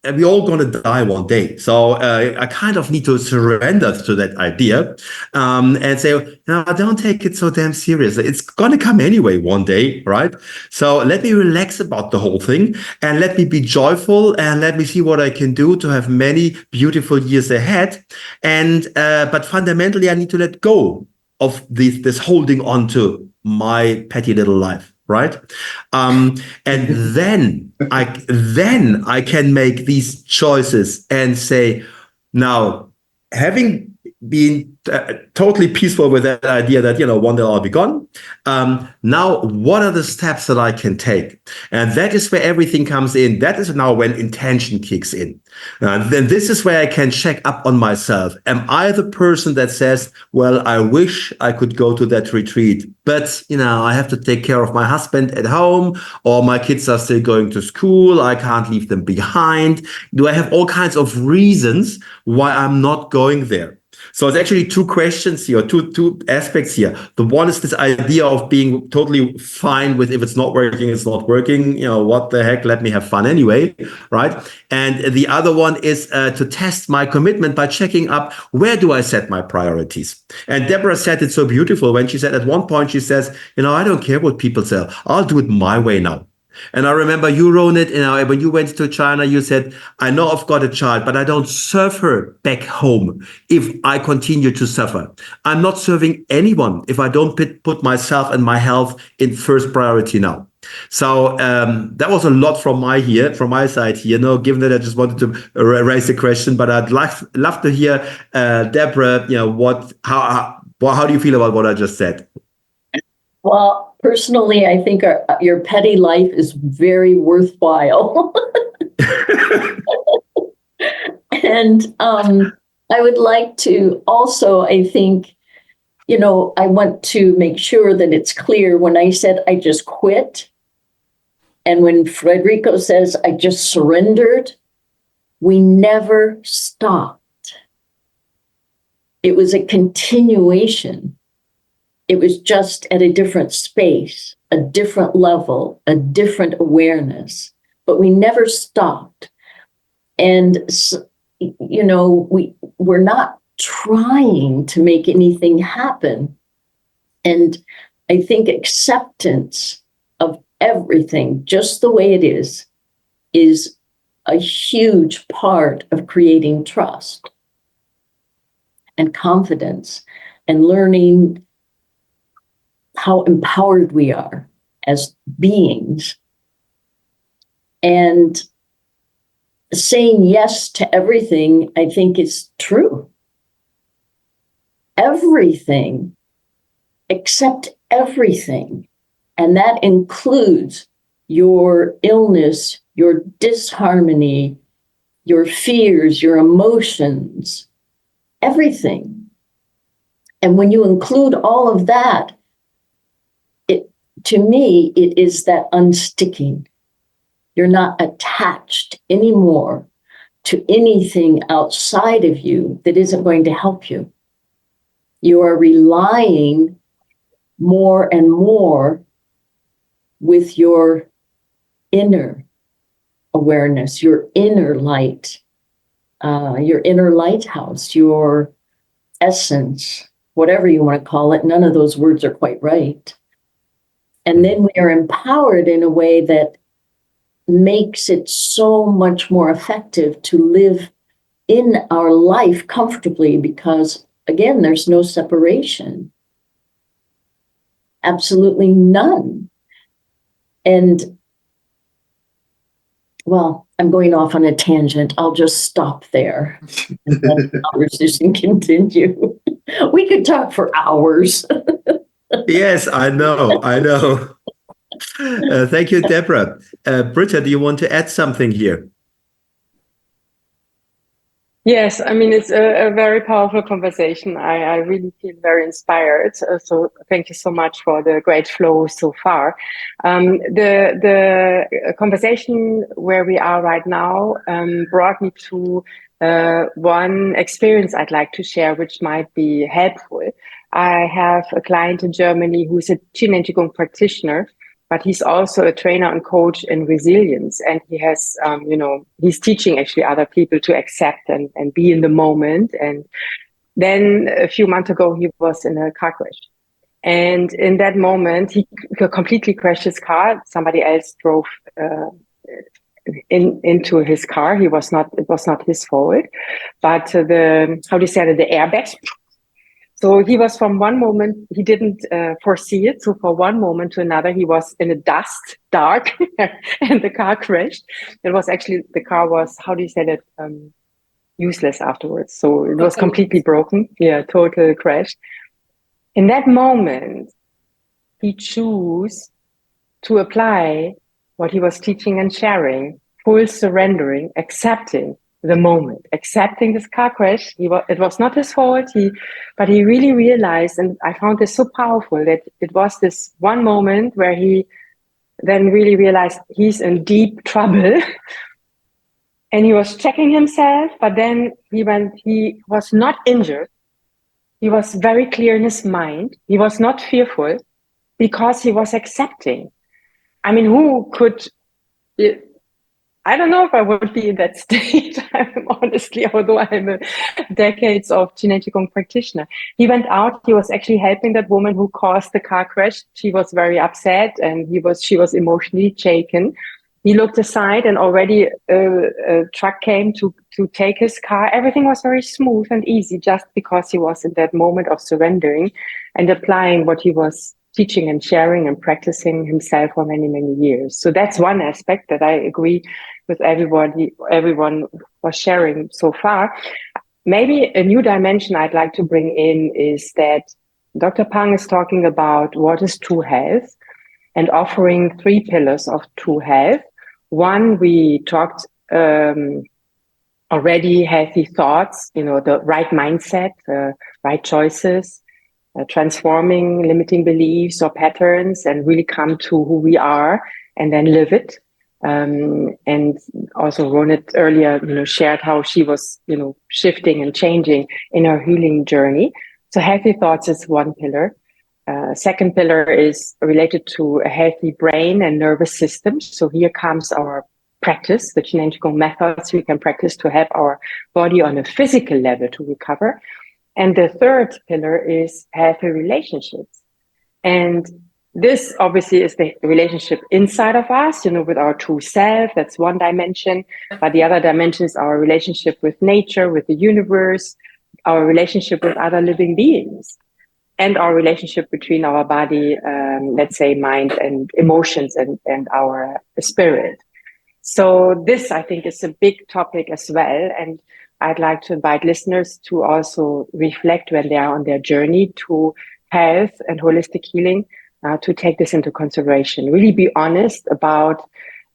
we're all going to die one day. So I kind of need to surrender to that idea, and say, don't take it so damn seriously. It's going to come anyway one day, right? So let me relax about the whole thing, and let me be joyful, and let me see what I can do to have many beautiful years ahead. And but fundamentally, I need to let go of this holding on to my petty little life. Right. And then I can make these choices and say, now, having being totally peaceful with that idea that, one day I'll be gone. Now, what are the steps that I can take? And that is where everything comes in. That is now when intention kicks in. Then this is where I can check up on myself. Am I the person that says, well, I wish I could go to that retreat, but, I have to take care of my husband at home, or my kids are still going to school. I can't leave them behind. Do I have all kinds of reasons why I'm not going there? So it's actually two questions here, two aspects here. The one is this idea of being totally fine with if it's not working, it's not working. What the heck? Let me have fun anyway, right? And the other one is to test my commitment by checking up, where do I set my priorities? And Deborah said it so beautiful when she said at one point, she says, I don't care what people say. I'll do it my way now. And I remember you, Ronit, when you went to China, you said, I know I've got a child, but I don't serve her back home if I continue to suffer. I'm not serving anyone if I don't put myself and my health in first priority now. So that was a lot from my side here, given that I just wanted to raise the question, but I'd love to hear, Deborah, how do you feel about what I just said? Well, personally, I think your petty life is very worthwhile. And I would like to also, I think, I want to make sure that it's clear when I said I just quit, and when Frederico says I just surrendered, we never stopped. It was a continuation. It was just at a different space, a different level, a different awareness, but we never stopped. And, we're not trying to make anything happen. And I think acceptance of everything, just the way it is a huge part of creating trust and confidence and learning how empowered we are as beings, and saying yes to everything, I think, is true. Everything, accept everything. And that includes your illness, your disharmony, your fears, your emotions, everything. And when you include all of that, to me, it is that unsticking. You're not attached anymore to anything outside of you that isn't going to help you. You are relying more and more with your inner awareness, your inner light, your inner lighthouse, your essence, whatever you want to call it. None of those words are quite right. And then we are empowered in a way that makes it so much more effective to live in our life comfortably because, again, there's no separation. Absolutely none. And, well, I'm going off on a tangent. I'll just stop there and let the conversation continue. We could talk for hours. Yes, I know. Thank you, Deborah. Britta, do you want to add something here? Yes, I mean, it's a very powerful conversation. I really feel very inspired. So thank you so much for the great flow so far. The conversation where we are right now brought me to one experience I'd like to share, which might be helpful. I have a client in Germany who's a Qin and Qigong practitioner, but he's also a trainer and coach in resilience. And he has, he's teaching actually other people to accept and be in the moment. And then a few months ago, he was in a car crash. And in that moment, he completely crashed his car. Somebody else drove into his car. It was not his fault, but the airbags. So he was from one moment, he didn't foresee it. So for one moment to another, he was in a dust, dark, and the car crashed. It was actually, the car was, useless afterwards. So it was completely broken. Yeah, total crash. In that moment, he chose to apply what he was teaching and sharing, full surrendering, accepting the moment, accepting this car crash. It was not his fault, but he really realized, and I found this so powerful, that it was this one moment where he then really realized he's in deep trouble. And he was checking himself, but then he was not injured. He was very clear in his mind. He was not fearful because he was accepting. I mean, who could, I don't know if I would be in that state, honestly, although I'm a decades of Qigong Qigong practitioner. He went out, he was actually helping that woman who caused the car crash. She was very upset and she was emotionally shaken. He looked aside and already a truck came to take his car. Everything was very smooth and easy just because he was in that moment of surrendering and applying what he was teaching and sharing and practicing himself for many, many years. So that's one aspect that I agree with everyone was sharing so far. Maybe a new dimension I'd like to bring in is that Dr. Pang is talking about what is true health and offering 3 pillars of true health. One, we talked already, healthy thoughts, the right mindset, right choices, transforming limiting beliefs or patterns and really come to who we are and then live it. And also Ronit earlier, shared how she was, shifting and changing in her healing journey. So healthy thoughts is one pillar. Second pillar is related to a healthy brain and nervous system. So here comes our practice, the Qigong Qigong methods we can practice to help our body on a physical level to recover. And the third pillar is healthy relationships. And this obviously is the relationship inside of us, with our true self. That's one dimension. But the other dimension is our relationship with nature, with the universe, our relationship with other living beings, and our relationship between our body, let's say mind and emotions and our spirit. So this, I think, is a big topic as well. And I'd like to invite listeners to also reflect when they are on their journey to health and holistic healing, to take this into consideration. Really be honest about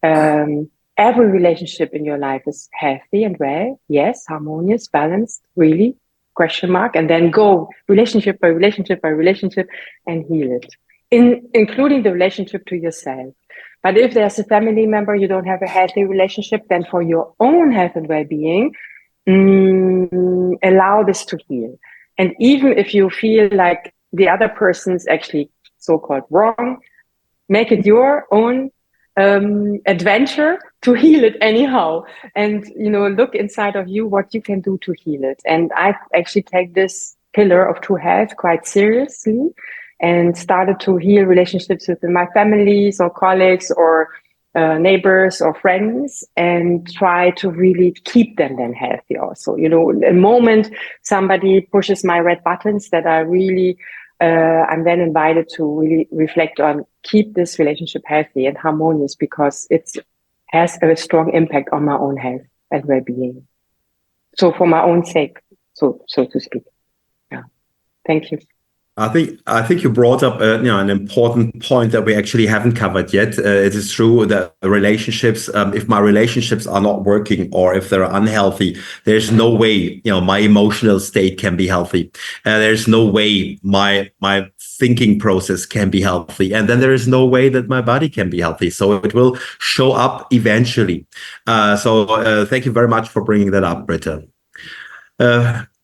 every relationship in your life is healthy and well. Yes, harmonious, balanced, really, ? And then go relationship by relationship by relationship and heal it, including the relationship to yourself. But if there's a family member you don't have a healthy relationship, then for your own health and well-being, allow this to heal. And even if you feel like the other person's actually so-called wrong, make it your own adventure to heal it anyhow. And, look inside of you what you can do to heal it. And I actually take this pillar of true health quite seriously and started to heal relationships within my families or colleagues or neighbors or friends, and try to really keep them then healthy also. The moment somebody pushes my red buttons that I really, I'm then invited to really reflect on, keep this relationship healthy and harmonious, because it has a strong impact on my own health and well-being. So for my own sake, so to speak. Yeah. Thank you. I think you brought up an important point that we actually haven't covered yet. It is true that relationships, if my relationships are not working or if they're unhealthy, there's no way my emotional state can be healthy. There's no way my thinking process can be healthy, and then there is no way that my body can be healthy. So it will show up eventually. So thank you very much for bringing that up, Britta.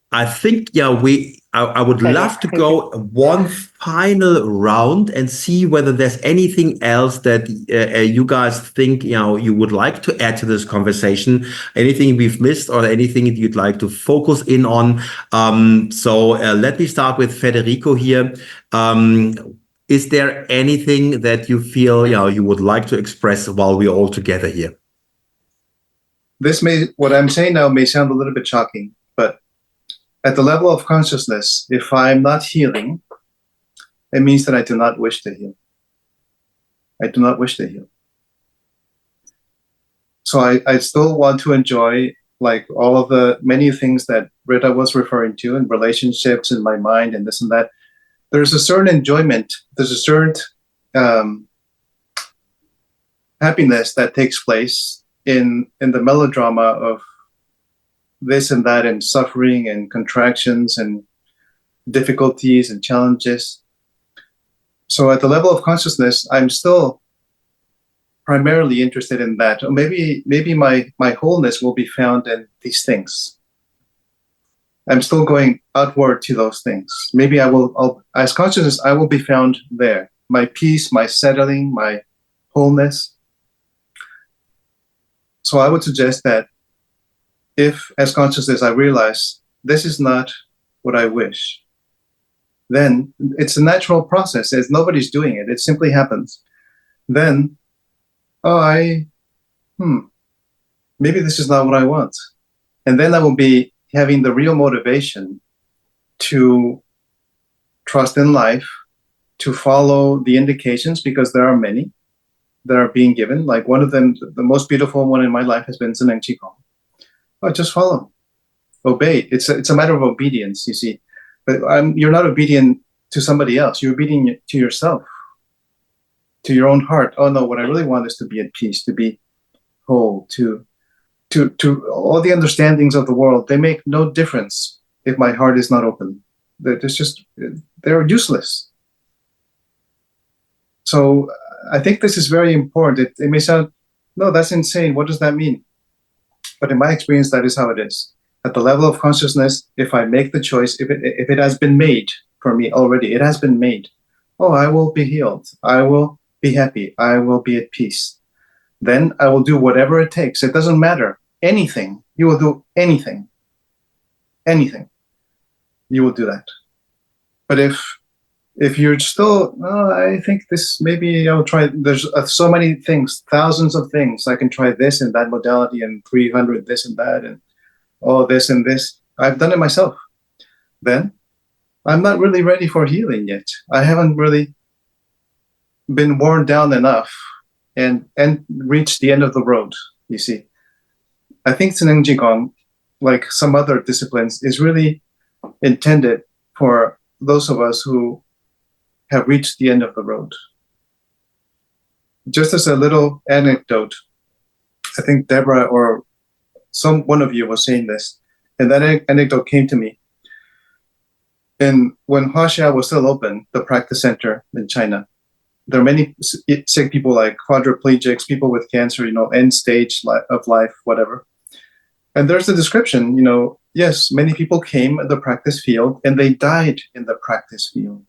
I think, I would love to go one final round and see whether there's anything else that you guys think, you would like to add to this conversation, anything we've missed or anything you'd like to focus in on. So let me start with Federico here. Is there anything that you feel, you would like to express while we're all together here? What I'm saying now may sound a little bit shocking, but at the level of consciousness, if I'm not healing, it means that I do not wish to heal. I do not wish to heal. So I still want to enjoy like all of the many things that Rita was referring to, and relationships in my mind and this and that, there's a certain enjoyment, there's a certain happiness that takes place in the melodrama of this and that, and suffering and contractions and difficulties and challenges. So at the level of consciousness, I'm still primarily interested in that. Or maybe my wholeness will be found in these things. I'm still going outward to those things. Maybe I'll as consciousness, I will be found there. My peace, my settling, my wholeness. So I would suggest that if, as consciousness, I realize this is not what I wish, then it's a natural process. As nobody's doing it, it simply happens. Then, maybe this is not what I want. And then I will be having the real motivation to trust in life, to follow the indications, because there are many that are being given. Like one of them, the most beautiful one in my life has been Zheneng Qigong. Just follow, obey. It's a matter of obedience, you see. But you're not obedient to somebody else. You're obedient to yourself, to your own heart. Oh no, what I really want is to be at peace, to be whole, to all the understandings of the world. They make no difference if my heart is not open. They're useless. So I think this is very important. It may sound, no, that's insane. What does that mean? But in my experience, that is how it is. At the level of consciousness, if I make the choice, if it has been made for me already, it has been made. I will be healed. I will be happy. I will be at peace. Then I will do whatever it takes. It doesn't matter. Anything. You will do anything. Anything. You will do that. But if you're still, I think this, maybe I'll try, there's so many things, thousands of things. I can try this and that modality and 300 this and that and all this and this. I've done it myself. Then I'm not really ready for healing yet. I haven't really been worn down enough and reached the end of the road, you see. I think Zheneng Qigong, like some other disciplines, is really intended for those of us who have reached the end of the road. Just as a little anecdote, I think Deborah or one of you was saying this, and that anecdote came to me. And when Huaxia was still open, the practice center in China, there are many sick people like quadriplegics, people with cancer, end stage of life, whatever. And there's a description, yes, many people came in the practice field and they died in the practice field.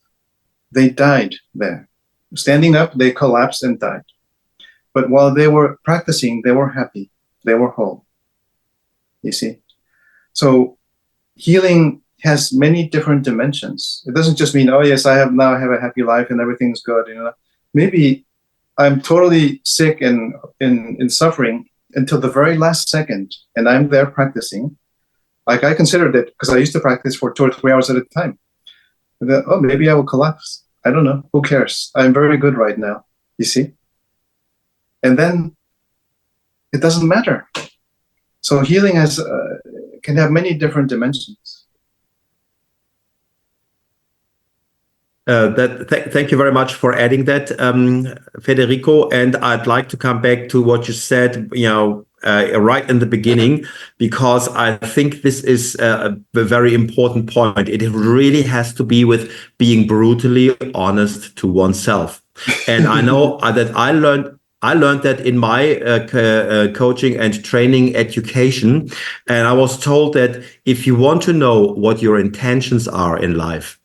They died there. Standing up, they collapsed and died. But while they were practicing, they were happy. They were whole. You see? So healing has many different dimensions. It doesn't just mean, yes, I have a happy life and everything's good. Maybe I'm totally sick and in suffering until the very last second, and I'm there practicing. Like I considered it, because I used to practice for 2 or 3 hours at a time. And then, maybe I will collapse. I don't know. Who cares? I'm very good right now. You see? And then it doesn't matter. So healing can have many different dimensions. Thank you very much for adding that, Federico. And I'd like to come back to what you said, right in the beginning, because I think this is a very important point. It really has to be with being brutally honest to oneself. And I know that I learned that in my coaching and training education. And I was told that if you want to know what your intentions are in life,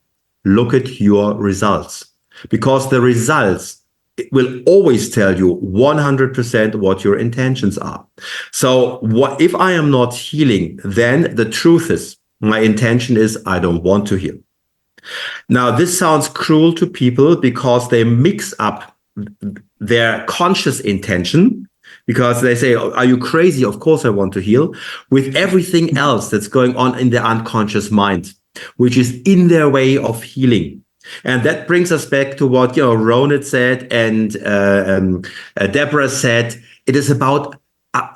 look at your results, because the results will always tell you 100% what your intentions are. So if I am not healing, then the truth is my intention is I don't want to heal. Now, this sounds cruel to people because they mix up their conscious intention, because they say, are you crazy? Of course I want to heal, with everything else that's going on in their unconscious mind, which is in their way of healing. And that brings us back to what Ronit said and Deborah said. It is about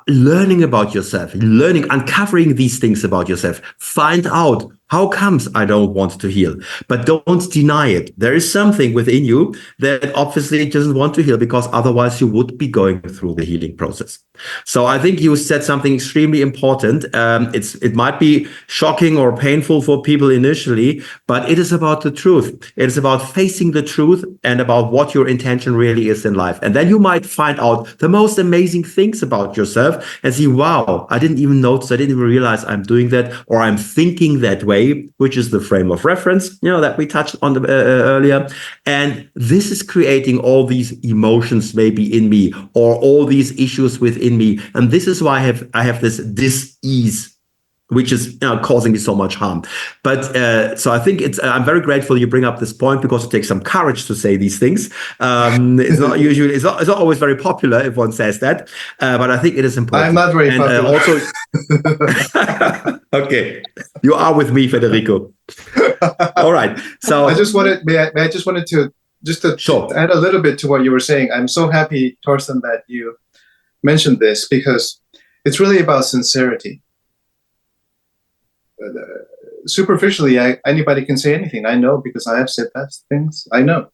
learning about yourself, uncovering these things about yourself. Find out how comes I don't want to heal, but don't deny it. There is something within you that obviously doesn't want to heal, because otherwise you would be going through the healing process. So I think you said something extremely important. It might be shocking or painful for people initially, but it is about the truth. It is about facing the truth and about what your intention really is in life. And then you might find out the most amazing things about yourself and see, wow, I didn't even notice, I didn't even realize I'm doing that, or I'm thinking that way, which is the frame of reference, that we touched on earlier. And this is creating all these emotions maybe in me, or all these issues within me. And this is why I have this dis-ease, which is causing me so much harm. But so I think I'm very grateful you bring up this point, because it takes some courage to say these things. It's not always very popular if one says that, but I think it is important. I'm not very popular. Okay, you are with me, Federico. All right. So I just wanted to sure. add a little bit to what you were saying. I'm so happy, Torsten, that you mentioned this, because it's really about sincerity. Superficially, anybody can say anything. I know, because I have said that things. I know.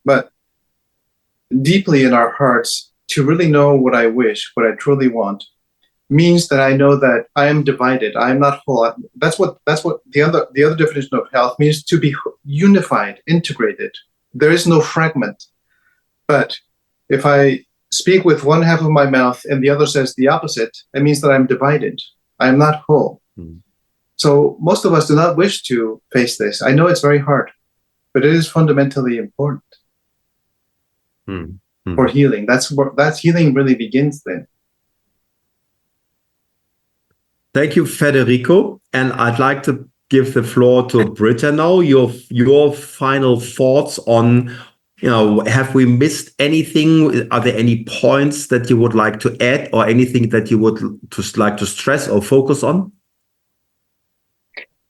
But deeply in our hearts, to really know what I wish, what I truly want, means that I know that I am divided. I am not whole. That's what the other definition of health means: to be unified, integrated. There is no fragment. But if I speak with one half of my mouth and the other says the opposite, it means that I'm divided. I am not whole. So most of us do not wish to face this. I know it's very hard, but it is fundamentally important for healing. That's healing really begins then. Thank you, Federico. And I'd like to give the floor to Britta now. Your final thoughts on, have we missed anything? Are there any points that you would like to add, or anything that you would just like to stress or focus on?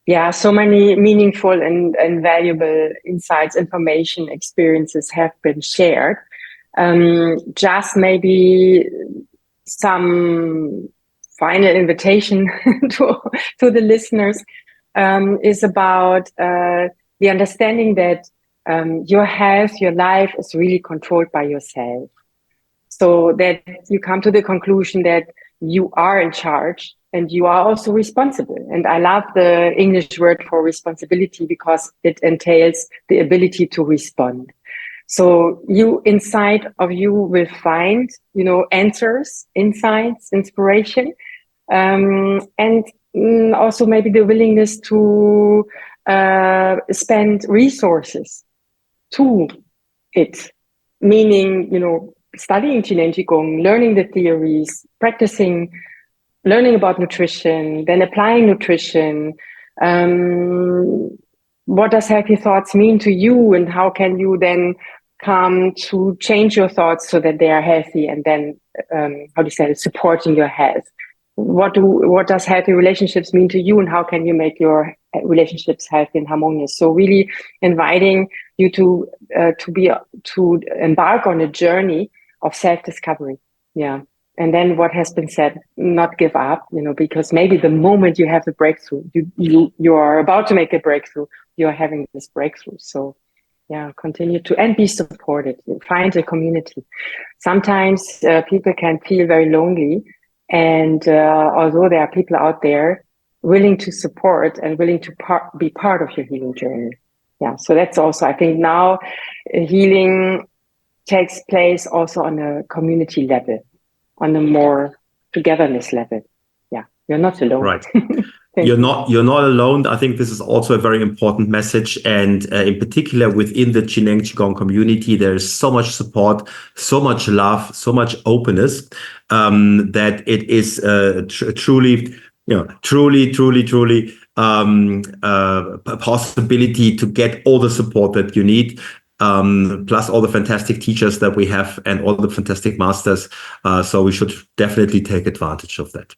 Yeah, so many meaningful and valuable insights, information, experiences have been shared. Just maybe some final invitation to the listeners is about the understanding that your health, your life is really controlled by yourself. So that you come to the conclusion that you are in charge and you are also responsible. And I love the English word for responsibility, because it entails the ability to respond. So you inside of you will find, answers, insights, inspiration, and also maybe the willingness to spend resources to it, meaning, studying Qigong Qigong, learning the theories, practicing, learning about nutrition, then applying nutrition. What does healthy thoughts mean to you, and how can you then come to change your thoughts so that they are healthy, and then supporting your health? What does healthy relationships mean to you, and how can you make your relationships healthy and harmonious? So really inviting you to embark on a journey of self-discovery. Yeah. And then what has been said, not give up, because maybe the moment you have the breakthrough, you are about to make a breakthrough, you are having this breakthrough. So yeah, continue to, and be supported, find a community. Sometimes people can feel very lonely, and although there are people out there willing to support and willing to be part of your healing journey. Yeah, so that's also, I think now healing takes place also on a community level, on a more togetherness level. Yeah, you're not alone. Right. You're not alone. I think this is also a very important message. And in particular, within the Qineng Qigong community, there is so much support, so much love, so much openness, that it is truly a possibility to get all the support that you need. Plus all the fantastic teachers that we have and all the fantastic masters. So we should definitely take advantage of that.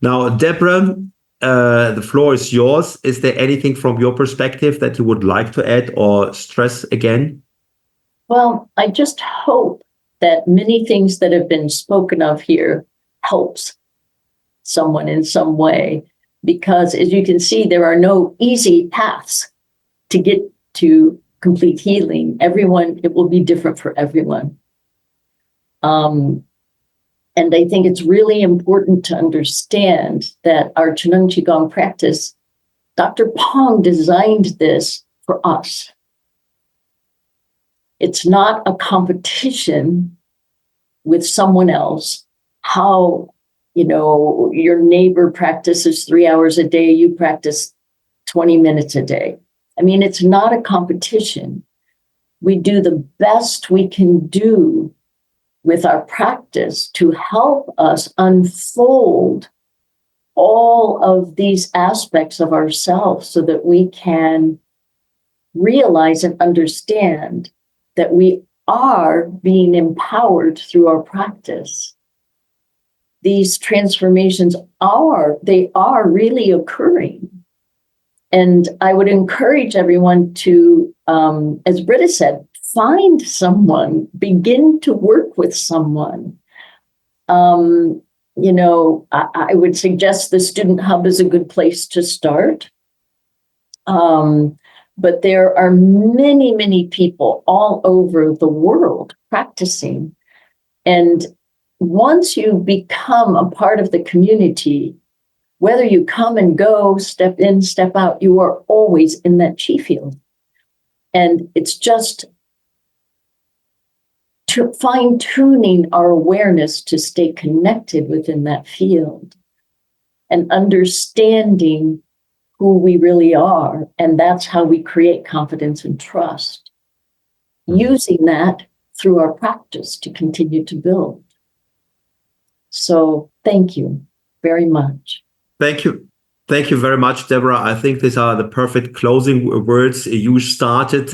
Now, Deborah, the floor is yours. Is there anything from your perspective that you would like to add or stress again? Well, I just hope that many things that have been spoken of here helps someone in some way. Because as you can see, there are no easy paths to get to complete healing. It will be different for everyone. And I think it's really important to understand that our Chuneng Qigong practice, Dr. Pong designed this for us. It's not a competition with someone else. How, your neighbor practices 3 hours a day, you practice 20 minutes a day. I mean, it's not a competition. We do the best we can do with our practice to help us unfold all of these aspects of ourselves so that we can realize and understand that we are being empowered through our practice. These transformations are really occurring. And I would encourage everyone to, as Britta said, find someone, begin to work with someone. I would suggest the Student Hub is a good place to start. But there are many, many people all over the world practicing. And once you become a part of the community, whether you come and go, step in, step out, you are always in that chi field. And it's just fine-tuning our awareness to stay connected within that field and understanding who we really are. And that's how we create confidence and trust. Using that through our practice to continue to build. So thank you very much. Thank you. Thank you very much, Deborah. I think these are the perfect closing words. You started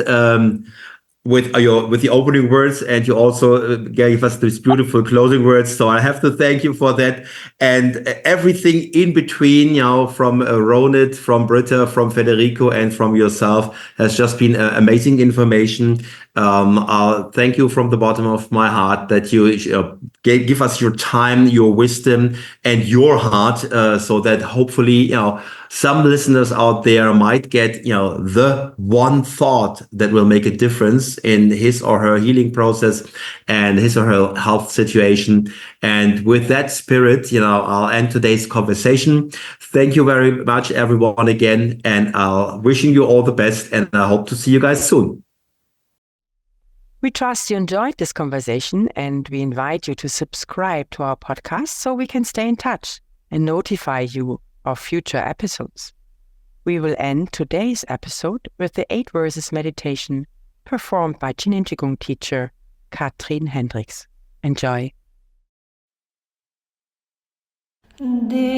with the opening words, and you also gave us these beautiful closing words. So I have to thank you for that. And everything in between, from Ronit, from Britta, from Federico, and from yourself has just been amazing information. Thank you from the bottom of my heart that you give us your time, your wisdom, and your heart, so that hopefully, some listeners out there might get, the one thought that will make a difference in his or her healing process and his or her health situation. And with that spirit, I'll end today's conversation. Thank you very much, everyone, again, and wishing you all the best, and I hope to see you guys soon. We trust you enjoyed this conversation, and we invite you to subscribe to our podcast so we can stay in touch and notify you of future episodes. We will end today's episode with the 8 verses meditation performed by Chinen Qigong teacher Katrin Hendricks. Enjoy. Jin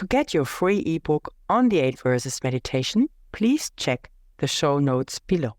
To get your free ebook on the 8 verses meditation, please check the show notes below.